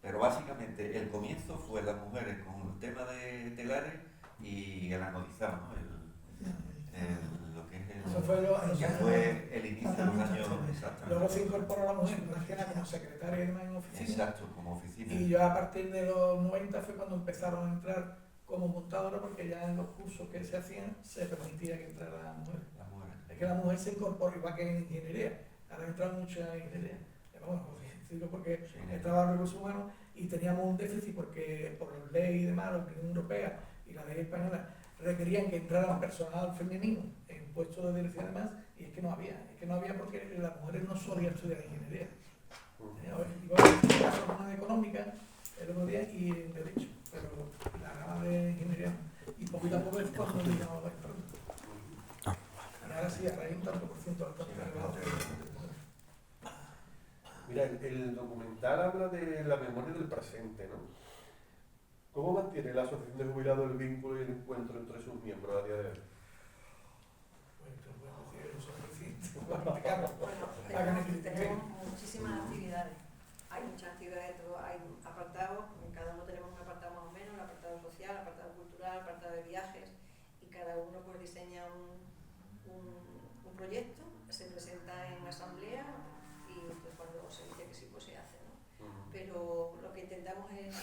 Pero básicamente el comienzo fue las mujeres con el tema de telares y el anodizado, ¿no? Lo que es eso fue el inicio de los años. Luego se incorporó la mujer, más que nada como secretaria en oficina. Exacto, como oficina. Y yo a partir de los 90 fue cuando empezaron a entrar como montadora, porque ya en los cursos que se hacían se permitía que entrara la mujer. Es que la mujer se incorporó, igual que en ingeniería. Ahora entran muchas en ingeniería. Bueno, porque estaba en recursos humanos y teníamos un déficit porque por las leyes y demás, la Unión Europea y la ley española requerían que entrara personal femenino en puestos de dirección y demás, y es que no había porque las mujeres no solían estudiar ingeniería. Igual en este caso una de económica el otro día y en derecho. pero la rama de ingeniería, y poquito a poco es cuando digamos la impronta. Y ahora sí, ahora hay un tanto por ciento bastante elevado. Mira, el documental habla de la memoria del presente, ¿no? ¿Cómo mantiene la Asociación de Jubilados el vínculo y el encuentro entre sus miembros a día de hoy? Tenemos muchísimas actividades. Hay muchas actividades, hay apartados, en cada uno tenemos un apartado más o menos, el apartado social, el apartado cultural, el apartado de viajes, y cada uno pues diseña un proyecto, se presenta en asamblea y pues, cuando se dice que sí, pues se hace, ¿no? Pero lo que intentamos es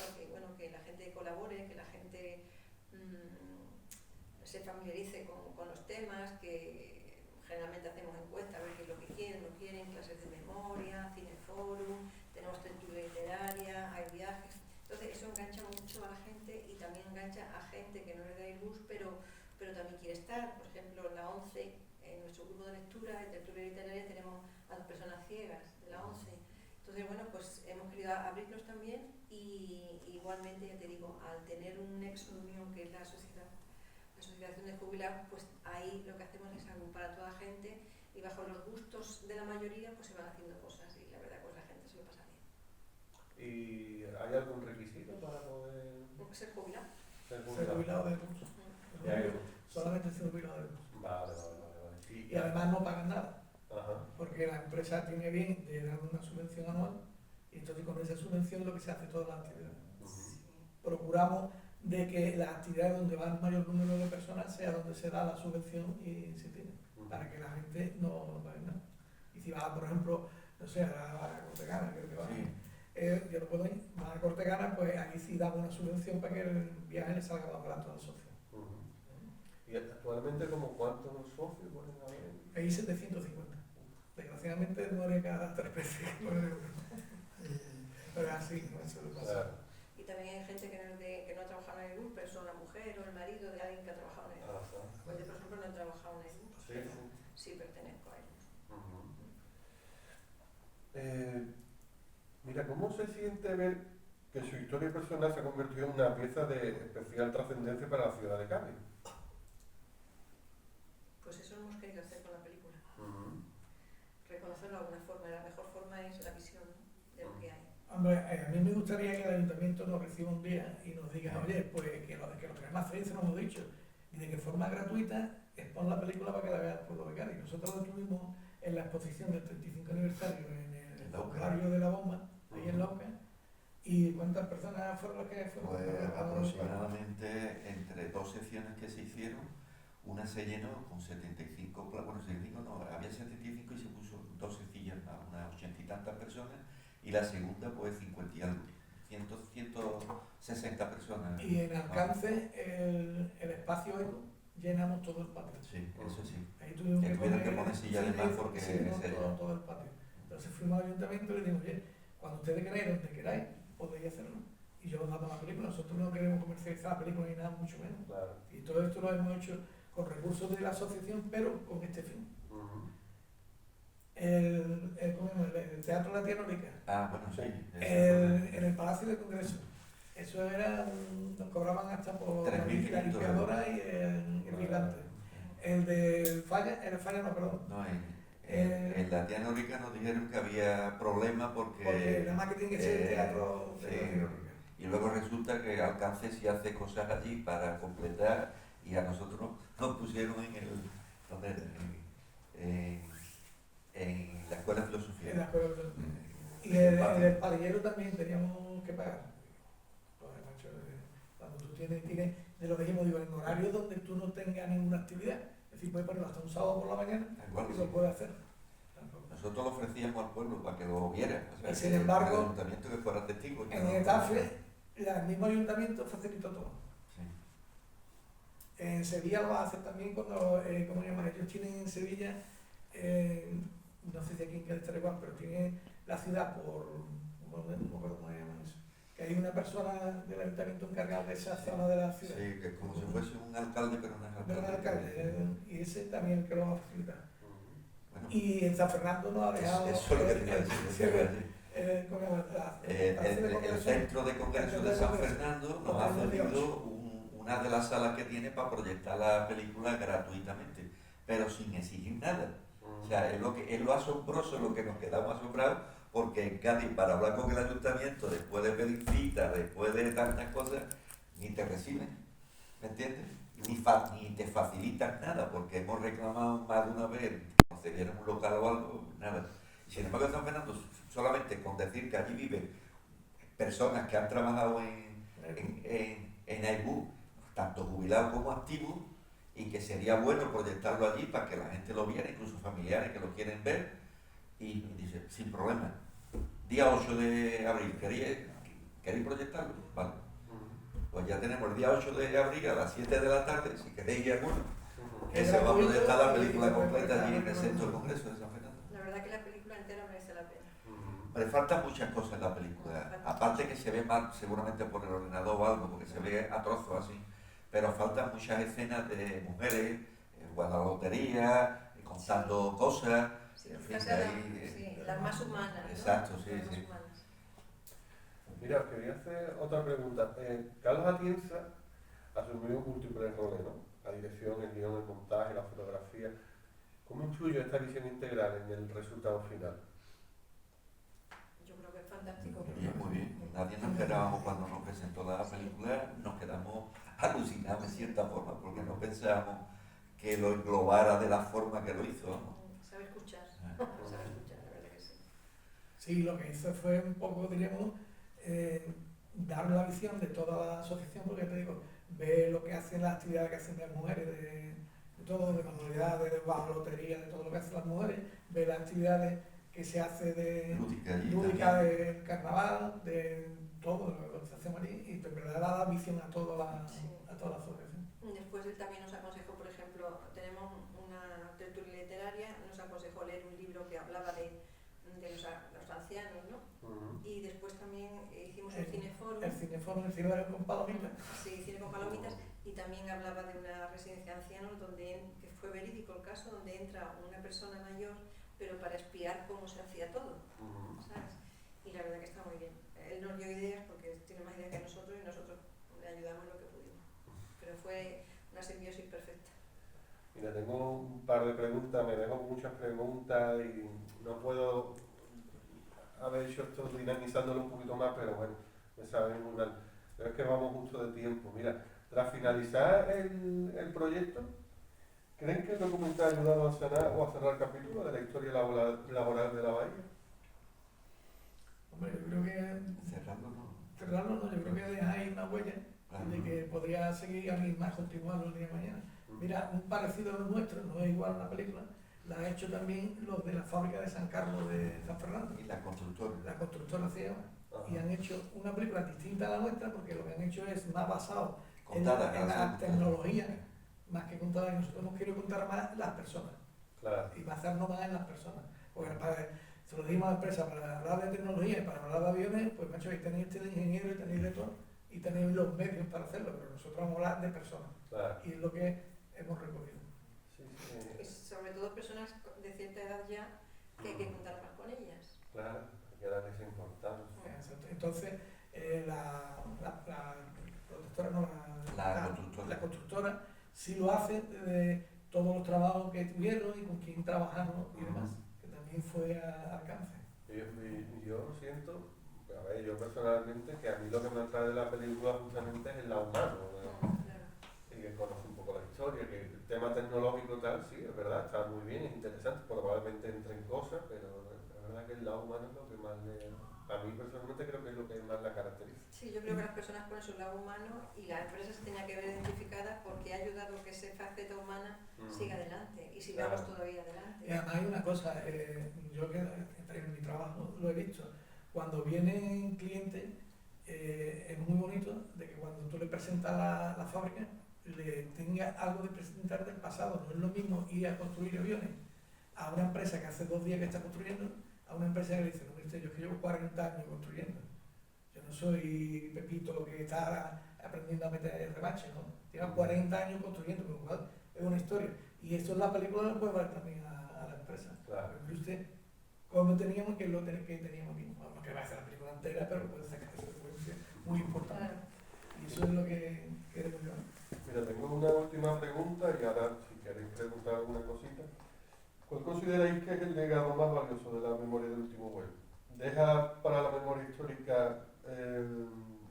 que la gente colabore, que la gente se familiarice con los temas, que generalmente hacemos encuestas a ver qué es lo que quieren, no quieren, clases de memoria, cineforum, tenemos tertulia literaria, hay viajes. Entonces eso engancha mucho a la gente y también engancha a gente que no es de Airbus, pero también quiere estar. Por ejemplo, en la 11, en nuestro grupo de lectura, de tertulia literaria, tenemos a 2 personas ciegas de la 11. Entonces, bueno, pues hemos querido abrirnos también y igualmente, ya te digo, al tener un nexo de unión que es la asociación de jubilados, pues ahí lo que hacemos es agrupar a toda la gente y bajo los gustos de la mayoría pues se van haciendo cosas y la verdad pues la gente se lo pasa bien. ¿Y hay algún requisito para poder Ser jubilado? Ser jubilado de luz. Solamente ser jubilado de luz. Vale. Y además no pagan nada. Ajá. Porque la empresa tiene bien de dar una subvención anual y entonces con esa subvención es lo que se hace todas las actividades. Procuramos de que las actividades donde va el mayor número de personas sea donde se da la subvención y se tiene, para que la gente no pague nada. Y si va, por ejemplo, no sé, a la Cortegana, creo que va, yo no puedo ir, va a la Cortegana, pues aquí sí damos una subvención para que el viaje le salga más barato al socio. ¿Y actualmente como cuántos socios pueden haber? Hay 750. Desgraciadamente muere cada 3 veces. Pero es así, no se lo pasa. Y también hay gente que no ha trabajado en el grupo, pero son la mujer o el marido de alguien que ha trabajado en el grupo. Pues yo, por ejemplo, no he trabajado en el grupo, pero sí pertenezco a ellos. Mira, ¿cómo se siente ver que su historia personal se ha convertido en una pieza de especial trascendencia para la ciudad de Cádiz? Pues eso lo hemos querido hacer con la película. Reconocerlo de alguna forma, la mejor forma es la visión de lo que hay. Hombre, a mí me gustaría que el ayuntamiento nos reciba un día y nos diga, oye, pues que lo queremos hacer, se nos hemos dicho, y de que forma gratuita expon la película para que la vea el pueblo de Cádiz. Nosotros lo tuvimos en la exposición del 35 aniversario en el barrio de La Bomba, ahí en Lauca. ¿Y cuántas personas fueron las que fueron? Pues aproximadamente entre 2 secciones que se hicieron, una se llenó con 75, bueno, 75 no, había 75 y se puso 2 sencillas más, unas 80 y tantas personas, y la segunda pues 50 y algo, 160 personas. Y en alcance el espacio llenamos todo el patio. Sí, eso sí. Ahí tuvimos que poner sillas de más porque todo el patio. Entonces fuimos al ayuntamiento y le dijimos, oye, cuando ustedes queráis, donde queráis, podéis hacerlo. Y yo os daba la película, nosotros no queremos comercializar la película ni nada, mucho menos. Claro. Y todo esto lo hemos hecho con recursos de la asociación, pero con este fin. El Teatro La Tía Norica. Bueno, sí. En el Palacio de Congreso. Eso era, nos cobraban hasta por la limpiadora y el vigilante. El de Falla, no, perdón. No, en La Tía Norica nos dijeron que había problemas porque nada más que tiene que ser el teatro de La Tía Norica. Y luego resulta que Alcance sí hace cosas allí para completar y a nosotros nos pusieron en la Escuela de Filosofía. En la Escuela de Filosofía. Y en el palillero también teníamos que pagar. Cuando tú tienes de lo que dijimos, digo, en horarios donde tú no tengas ninguna actividad, es decir, puedes ponerlo hasta un sábado por la mañana y lo puedes hacer. Nosotros lo ofrecíamos al pueblo para que lo viera, o sea, y sin embargo, el ayuntamiento que fuera testigo. En Getafe, el mismo ayuntamiento facilitó todo. Sí. En Sevilla lo va a hacer también cuando, ¿cómo llaman? Ellos tienen en Sevilla, no sé si aquí en Cádiz estará igual, pero tienen la ciudad por, no me acuerdo cómo llaman eso, que hay una persona del ayuntamiento encargada de esa zona de la ciudad. Sí, que es como si fuese un alcalde, pero no es alcalde. Pero no es alcalde, y ese también que lo va a facilitar. Bueno, y en San Fernando nos ha dejado, eso es lo que tenía que decir, El Centro de Congresos de San Fernando nos ha cedido una de las salas que tiene para proyectar la película gratuitamente, pero sin exigir nada. O sea, es lo asombroso, es lo que nos quedamos asombrados, porque en Cádiz, para hablar con el ayuntamiento, después de pedir cita, después de tantas cosas, ni te reciben, ¿me entiendes? Ni te facilitan nada, porque hemos reclamado más de una vez que nos cedieran un local o algo, nada. Y sin embargo, en San Fernando, solamente con decir que allí viven personas que han trabajado en Airbus, tanto jubilados como activos, y que sería bueno proyectarlo allí para que la gente lo viera, incluso familiares que lo quieren ver, y dice, sin problema, día 8 de abril, ¿queréis proyectarlo? Vale. Pues ya tenemos el día 8 de abril a las 7 de la tarde, si queréis ir alguno, que se va a proyectar la película completa allí en el Centro del Congreso de San Fernando. La verdad que la película entera merece la pena. Me faltan muchas cosas en la película, aparte que se ve mal, seguramente por el ordenador o algo, porque se ve a trozos así, pero faltan muchas escenas de mujeres jugando a la lotería, contando cosas, Sí, en fin, las más humanas. Exacto, ¿no? sí, Las más sí. humanas. Mira, os quería hacer otra pregunta. Carlos Atienza asumió múltiples roles, ¿no? La dirección, el guión, el montaje, la fotografía. ¿Cómo influye esta visión integral en el resultado final? Yo creo que es fantástico. Muy bien. Nadie nos esperábamos cuando nos presentó la película, nos quedamos alucinados en cierta forma, porque no pensábamos que lo englobara de la forma que lo hizo, ¿no? Sabe escuchar, sabe escuchar, la verdad que sí. Sí, lo que hizo fue un poco, diríamos, dar la visión de toda la asociación, porque te digo, ve lo que hacen las actividades que hacen las mujeres, de todo, de manualidades, de bajo lotería, de todo lo que hacen las mujeres, ve las actividades que se hace de lúdica, de carnaval, de todo lo que hacemos allí, y en verdad da visión a toda la asociación. Después él también nos aconsejó, por ejemplo, tenemos una tertulia literaria, nos aconsejó leer un libro que hablaba de los ancianos, ¿no? Y después también hicimos el cineforum. El cineforum, el cine con palomitas. Sí, cine con palomitas, y también hablaba de una residencia de ancianos, que fue verídico el caso, donde entra una persona mayor, pero para espiar cómo se hacía todo, ¿sabes? Y la verdad que está muy bien. Él nos dio ideas porque tiene más ideas que nosotros y nosotros le ayudamos lo que pudimos. Pero fue una simbiosis perfecta. Mira, tengo un par de preguntas, me dejo muchas preguntas y no puedo haber hecho esto dinamizándolo un poquito más, pero bueno, me sabe muy mal. Pero es que vamos justo de tiempo. Mira, tras finalizar el proyecto, ¿creen que el documental ha ayudado a sanar o a cerrar el capítulo de la historia laboral de la Bahía? Hombre, yo creo que... Cerrarlo no, yo creo que dejáis una huella de que podría seguir a mí más continuarlo el día de mañana. Mira, un parecido a lo nuestro, no es igual a una película, la ha hecho también los de la fábrica de San Carlos de San Fernando. Y la constructora. La constructora se llama. Y han hecho una película distinta a la nuestra porque lo que han hecho es más basado en la tecnología, más que contada. Nosotros hemos querido contar más las personas. Claro. Y basarnos más en las personas. Porque se lo dijimos a la empresa, para hablar de tecnología y para hablar de aviones, pues macho, tenéis de ingeniero y tenéis de todo, y tenéis los medios para hacerlo, pero nosotros vamos a hablar de personas. Claro. Y es lo que hemos recogido. Sí, sí. Y sobre todo personas de cierta edad ya, que hay que contar más con ellas. Claro, hay que darles importancia. Exacto. Entonces, la constructora sí lo hace de todos los trabajos que tuvieron y con quién trabajamos y demás, que también fue a alcance. Yo siento, a ver, yo personalmente, que a mí lo que me atrae de la película justamente es el lado humano, y que conoce un poco la historia, que el tema tecnológico tal, sí, es verdad, está muy bien, es interesante, probablemente entren cosas, pero la verdad que el lado humano es lo que más a mí personalmente creo que es lo que más la caracteriza. Sí, yo creo que las personas ponen su lado humano y la empresa se tenía que ver identificada porque ha ayudado a que esa faceta humana siga adelante y sigamos todavía adelante. Y además hay una cosa, yo que en mi trabajo lo he visto, cuando vienen clientes es muy bonito de que cuando tú le presentas la fábrica le tenga algo de presentar del pasado. No es lo mismo ir a construir aviones a una empresa que hace 2 días que está construyendo, a una empresa que le dice, no, yo es que llevo 40 años construyendo. Yo no soy Pepito que está aprendiendo a meter rebache, ¿no? Lleva 40 años construyendo, con lo cual es una historia. Y esto en la película lo puede ver también a la empresa. Claro. Pero usted, como teníamos, que es lo que teníamos aquí. no que va a hacer la película entera, pero puede sacar secuencias muy importantes. Y eso es lo que queremos yo. Mira, tengo una última pregunta y ahora si queréis preguntar alguna cosita. ¿Cuál consideráis que es el legado más valioso de la memoria del último vuelo? ¿Deja para la memoria histórica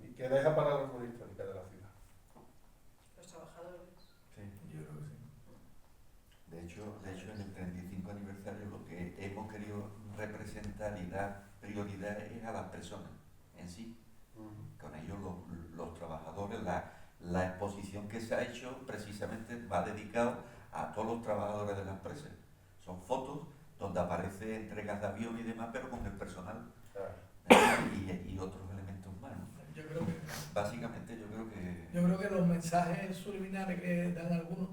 y qué deja para la memoria histórica de la ciudad? Los trabajadores. Sí. Yo creo que sí. De hecho, en el 35 aniversario lo que hemos querido representar y dar prioridad es a las personas en sí. Con ellos los trabajadores, la exposición que se ha hecho precisamente va dedicado a todos los trabajadores de la empresa. Son fotos donde aparece entregas de avión y demás, pero con el personal y otros elementos más. Yo creo que, básicamente yo creo que los mensajes subliminales que dan algunos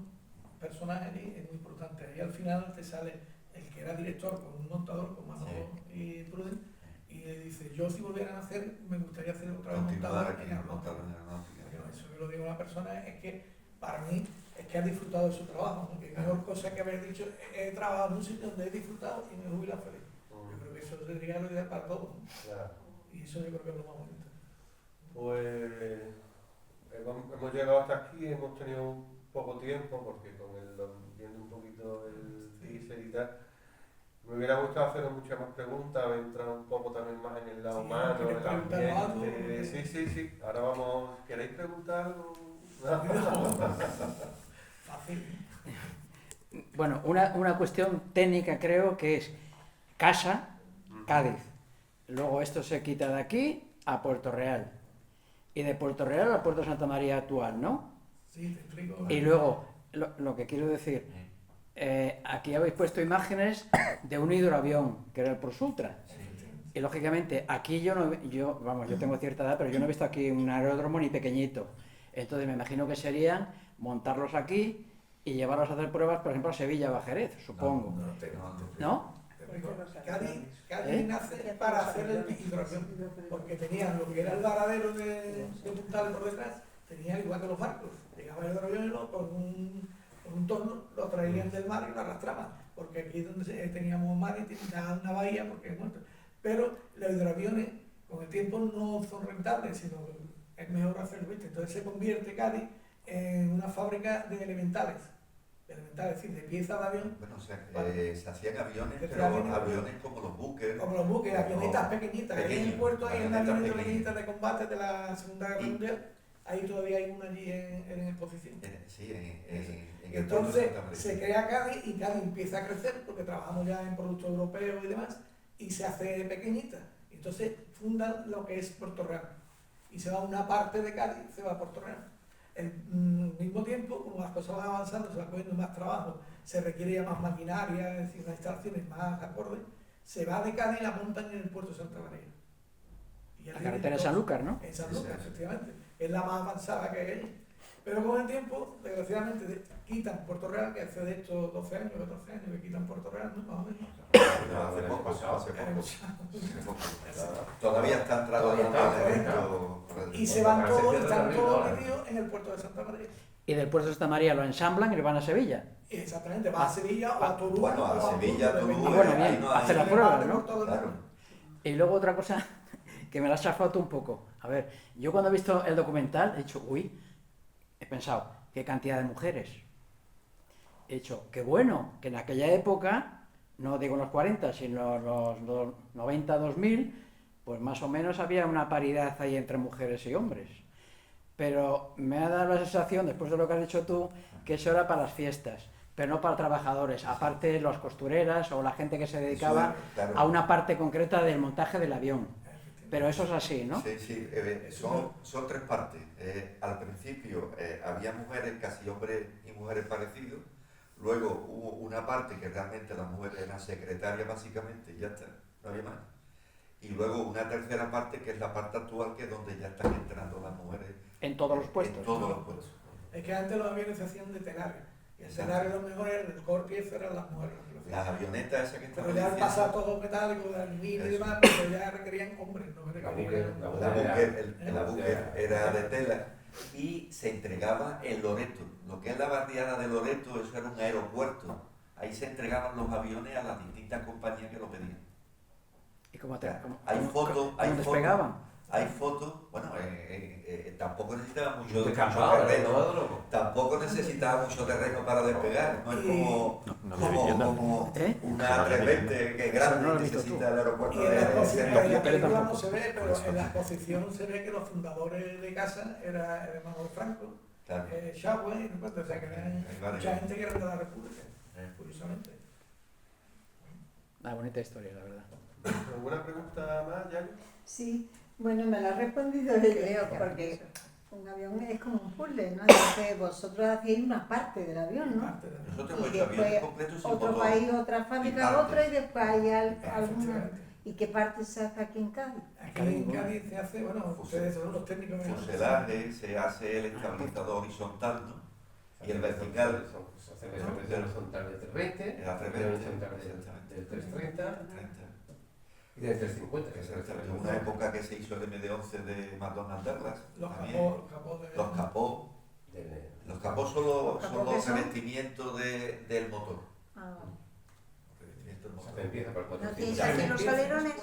personajes allí es muy importante. Ahí al final te sale el que era director con un montador, con Manolo y Pruden, y le dice, yo si volvieran a hacer, me gustaría hacer otra vez montador en aeronáutica. Eso que lo digo a la persona es que para mí es que ha disfrutado de su trabajo, ¿no? Que mejor cosa que haber dicho, he trabajado en un sitio donde he disfrutado y me he jubilado feliz. Yo creo que eso sería lo ideal para todos, ¿no? Claro. Y eso yo creo que es lo más bonito. Pues hemos llegado hasta aquí, hemos tenido poco tiempo porque viendo un poquito el teaser y tal, me hubiera gustado hacer muchas más preguntas, entrar un poco también más en el lado humano, en el ambiente. Sí. Ahora vamos, ¿queréis preguntar algo? Fácil. Bueno, una cuestión técnica creo que es Casa, Cádiz. Luego esto se quita de aquí a Puerto Real. Y de Puerto Real a Puerto Santa María actual, ¿no? Sí, te explico. Y luego, lo que quiero decir, aquí habéis puesto imágenes de un hidroavión, que era el Prosultra. Y lógicamente, aquí yo tengo cierta edad, pero yo no he visto aquí un aeródromo ni pequeñito. Entonces me imagino que serían montarlos aquí y llevarlos a hacer pruebas, por ejemplo, a Sevilla o a Jerez, supongo. ¿No? Cádiz nace para hacer el hidroavión, porque tenían lo que era el varadero de Puntales por detrás, tenían igual que los barcos, llegaba el hidroavión y con un torno lo traían del mar y lo arrastraban, porque aquí es donde teníamos mar y teníamos una bahía, porque es muerto. Pero los hidroaviones con el tiempo no son rentables, sino es mejor hacerlo, ¿viste? Entonces se convierte Cádiz en una fábrica de elementales, es decir, de piezas de avión. Bueno, o sea, se hacían aviones, pero aviones como los buques. Como los buques, avionetas pequeñitas. Aquí en el puerto hay una avioneta pequeñita de combate de la Segunda Guerra Mundial. Ahí todavía hay una allí en exposición. Sí, en el Entonces se crea Cádiz y Cádiz empieza a crecer porque trabajamos ya en productos europeos y demás y se hace pequeñita. Entonces fundan lo que es Puerto Real y se va una parte de Cádiz, se va a Puerto Real. Al mismo tiempo, como las cosas van avanzando, se va cogiendo más trabajo, se requiere ya más maquinaria, es decir, unas instalaciones más acordes, se va de Cádiz y la montan en el puerto de Santa María. La carretera de Sanlúcar, ¿no? En Sanlúcar, efectivamente. Es la más avanzada que hay allí. Pero con el tiempo, desgraciadamente, quitan Puerto Real, que hace de estos 12 años, 14 años, que quitan Puerto Real, ¿no? Más o menos. Hace poco. Todavía están trabajando. Y se van todos, están todos metidos en el puerto de Santa María. Y del puerto de Santa María lo ensamblan y lo van a Sevilla. Exactamente, va a Sevilla o a Toulouse. Bueno, a Sevilla, Toulouse. Bueno, bien, hace la prueba, ¿no? Claro. Y luego otra cosa que me la has chafado un poco. A ver, yo cuando he visto el documental he dicho, he pensado, qué cantidad de mujeres. He dicho, qué bueno, que en aquella época, no digo los 40, sino los 90, 2000, pues más o menos había una paridad ahí entre mujeres y hombres. Pero me ha dado la sensación, después de lo que has dicho tú, que eso era para las fiestas, pero no para trabajadores, aparte las costureras o la gente que se dedicaba a una parte concreta del montaje del avión. Pero eso es así, ¿no? Sí, son tres partes. Al principio había mujeres, casi hombres y mujeres parecidos. Luego hubo una parte que realmente las mujeres eran secretarias básicamente, y ya está, no había más. Y luego una tercera parte que es la parte actual, que es donde ya están entrando las mujeres. En todos los puestos. En todos los puestos. Es que antes los aviones se hacían de telares. Y el telares lo mejor era el core pieza eran las mujeres. Las avionetas esas que están. Pero ya al pasar todo metálico, de aluminio y demás, pero ya requerían hombres, no requerían. La buque era de tela y se entregaba en Loreto. Lo que es la barriada de Loreto, eso era un aeropuerto. Ahí se entregaban los aviones a las distintas compañías que lo pedían. ¿Y cómo hay fotos, despegaban? Hay fotos, bueno, tampoco necesitaba mucho Descampado, terreno. ¿no? Tampoco necesitaba mucho terreno para despegar. No es como una 320 que es grande y necesita el aeropuerto de la película no se ve, pero en la exposición se ve que los fundadores de casa era el hermano de Franco, Chávez, o sea que eran mucha gente que era de la República, curiosamente. Una bonita historia, la verdad. ¿Alguna pregunta más, Yali? Sí, bueno, me la ha respondido ella, porque un avión es como un puzzle, ¿no? Entonces vosotros hacéis una parte del avión, ¿no? Nosotros Y hemos hecho aviones después completos sin otro motor. país, otra fábrica, otra, y después hay alguna. Efectivamente. ¿Y qué parte se hace aquí en Cádiz? Aquí en Cádiz se hace, bueno, ustedes son los técnicos. Fuselaje, se hace el estabilizador horizontal, ¿no? Y el vertical. Se hace el horizontal del 320, el horizontal del 330 y del 350. Exactamente, una época que se hizo el MD-11 de McDonnell Douglas. Los capós son los revestimientos del motor. ¿No tienes aquí los alerones?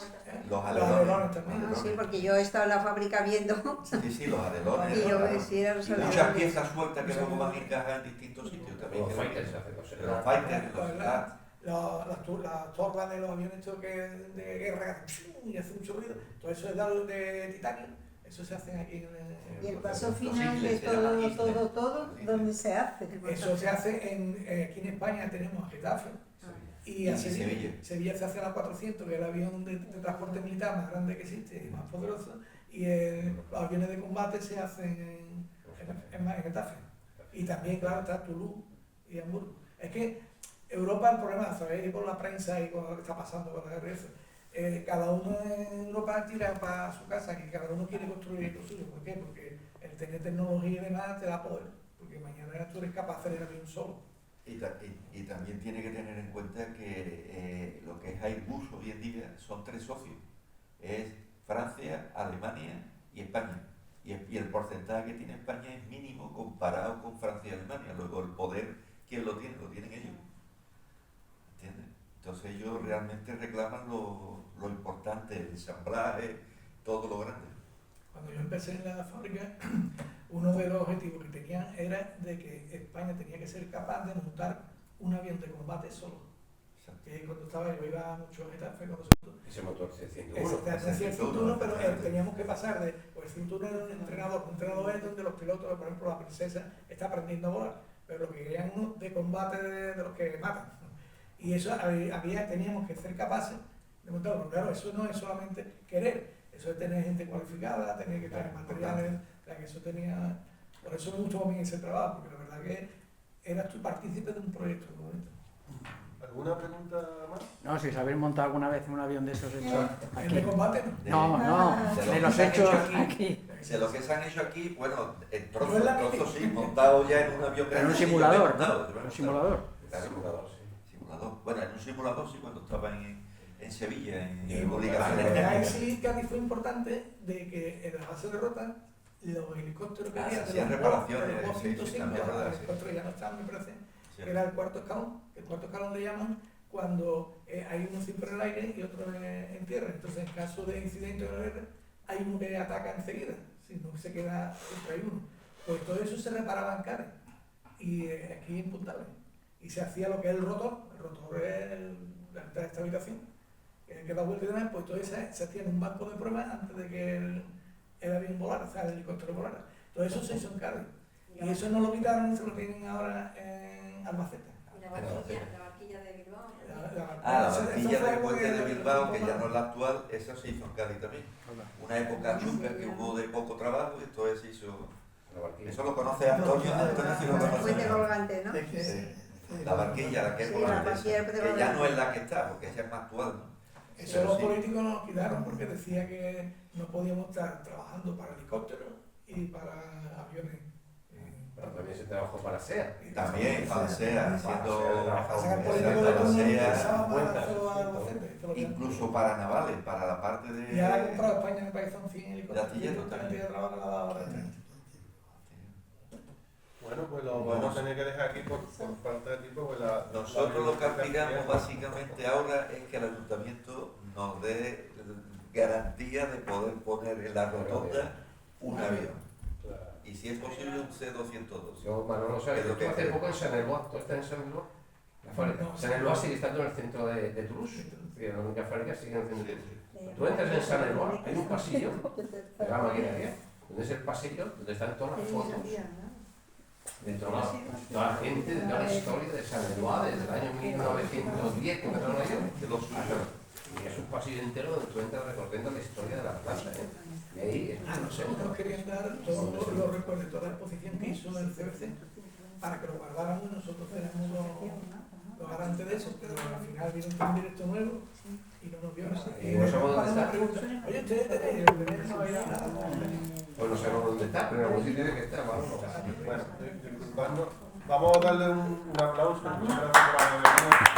Los alerones también. Sí, porque yo he estado en la fábrica viendo. Sí, los alerones. Y yo decía los y alerones. muchas piezas sueltas que luego van encajadas en distintos sitios también. Los fighters se hacen, los fighters, las torres de los aviones estos de guerra y hace mucho ruido, todo eso es dado de titanio, eso se hace aquí en el... Y el paso final de todo, ¿dónde se hace? Eso se hace aquí en España tenemos a Getafe y a Sevilla. Sevilla se hace a la 400, que es el avión de transporte militar más grande que existe y más poderoso, y los aviones de combate se hacen en Getafe. Y también, claro, está Toulouse y Hamburgo. Es que Europa, el problema, ¿sabéis? Por la prensa y con lo que está pasando con la guerra y eso, cada uno en Europa tira para su casa, que cada uno quiere construir lo suyo. ¿Por qué? Porque el tener tecnología y demás te da poder, porque mañana tú eres capaz de hacer el avión solo. Y también tiene que tener en cuenta que lo que es Airbus hoy en día son 3 socios. Es Francia, Alemania y España. Y el porcentaje que tiene España es mínimo comparado con Francia y Alemania. Luego el poder, ¿quién lo tiene? Lo tienen ellos. ¿Entiendes? Entonces ellos realmente reclaman lo importante, el ensamblaje, todo lo grande. Cuando yo empecé en la fábrica, uno de los objetivos que tenían era de que España tenía que ser capaz de montar un avión de combate solo. Que cuando estaba yo iba mucho a Getafe, ese motor C-101. Ese C-101, pero teníamos que pasar de, pues el C-101 era un entrenador es donde los pilotos, por ejemplo la princesa, está aprendiendo a volar, pero lo que querían uno de combate de los que matan. Y eso teníamos que ser capaces de montarlo. Pero claro, eso no es solamente querer, eso es tener gente cualificada, tener que traer materiales, o sea, que eso tenía... Por eso me gustó bien ese trabajo, porque la verdad que eras tú partícipe de un proyecto en un momento. ¿Alguna pregunta más? No, si sabéis montar alguna vez un avión de esos hechos aquí. ¿El de combate? No, de los hechos aquí. De lo que se han hecho aquí, bueno, en trozos sí, montado ya en un avión grande. En un simulador, ¿no? Un simulador. Simulador, sí. Simulador. Bueno, en un simulador sí, cuando estaba en Sevilla, en obligaciones. Ahí sí, Cádiz fue importante de que en la base de Rota, los helicópteros que había, hacían reparaciones, de los 105, los helicópteros ya no estaban, me parece, que era el cuarto escalón. El cuarto escalón le llaman cuando hay uno siempre en el aire y otro en tierra. Entonces, en caso de incidente de guerra, hay uno que ataca enseguida, si no se queda, siempre hay uno. Pues todo eso se reparaba en Cádiz y aquí en Punta Arenas. Y se hacía lo que es el rotor es la estabilización, que da vuelta y demás, pues todo eso se hacía en un banco de pruebas antes de que el avión volara, o sea, el helicóptero volara. Todo eso se hizo en Cádiz. Y eso no lo quitaron y se lo tienen ahora en Albacete. ¿Y la barquilla de Bilbao? La barquilla del puente de Bilbao, que ya no es la actual, eso se hizo en Cádiz también. Una época chunga que hubo de poco trabajo y todo eso se hizo. Eso lo conoce Antonio, sí lo conoce. Puente colgante, ¿no? La barquilla, la que es volante, que ya no es la que está, porque esa es más actual, ¿no? Eso los políticos nos quitaron porque decía que no podíamos estar trabajando para helicópteros y para aviones. Pero también se trabajó para SEA. También para SEA, haciendo incluso para navales, para la parte de... Y ahora ha comprado España, me parece, son 100 helicópteros. De artilleros también. Bueno, pues lo vamos a tener que dejar aquí por falta de tiempo. Pues nosotros lo que aspiramos básicamente ahora es que el ayuntamiento nos dé garantía de poder poner en la rotonda un avión. Y si es posible un C-202. Yo, Manolo, ¿sabes? Yo hace poco en San Eloi, ¿tú estás en San Eloi? La fábrica. San Eloi sigue estando en el centro de Toulouse. La única fábrica sigue en el centro de Toulouse. Tú entras en San Eloi, hay un pasillo de la maquinaria, donde es el pasillo donde están todas las fotos de toda la gente, de toda la historia de San Eloi desde el año 1910 que empezaron a ir de los suyos. Y es un pasillo entero donde tú entras recorriendo la historia de la planta. Y ahí a nosotros nos querían dar todos los recuerdos, toda la exposición que hizo el CBC para que lo guardáramos. Nosotros tenemos los garantes de eso, pero al final vino un directo nuevo y no nos vio así. Y no sabemos dónde está. Oye, ustedes no había nada. Pues no sabemos dónde está, pero en algún sitio tiene que estar. Bueno, disculpadnos. Vamos a darle un aplauso. Muchas gracias por haber venido.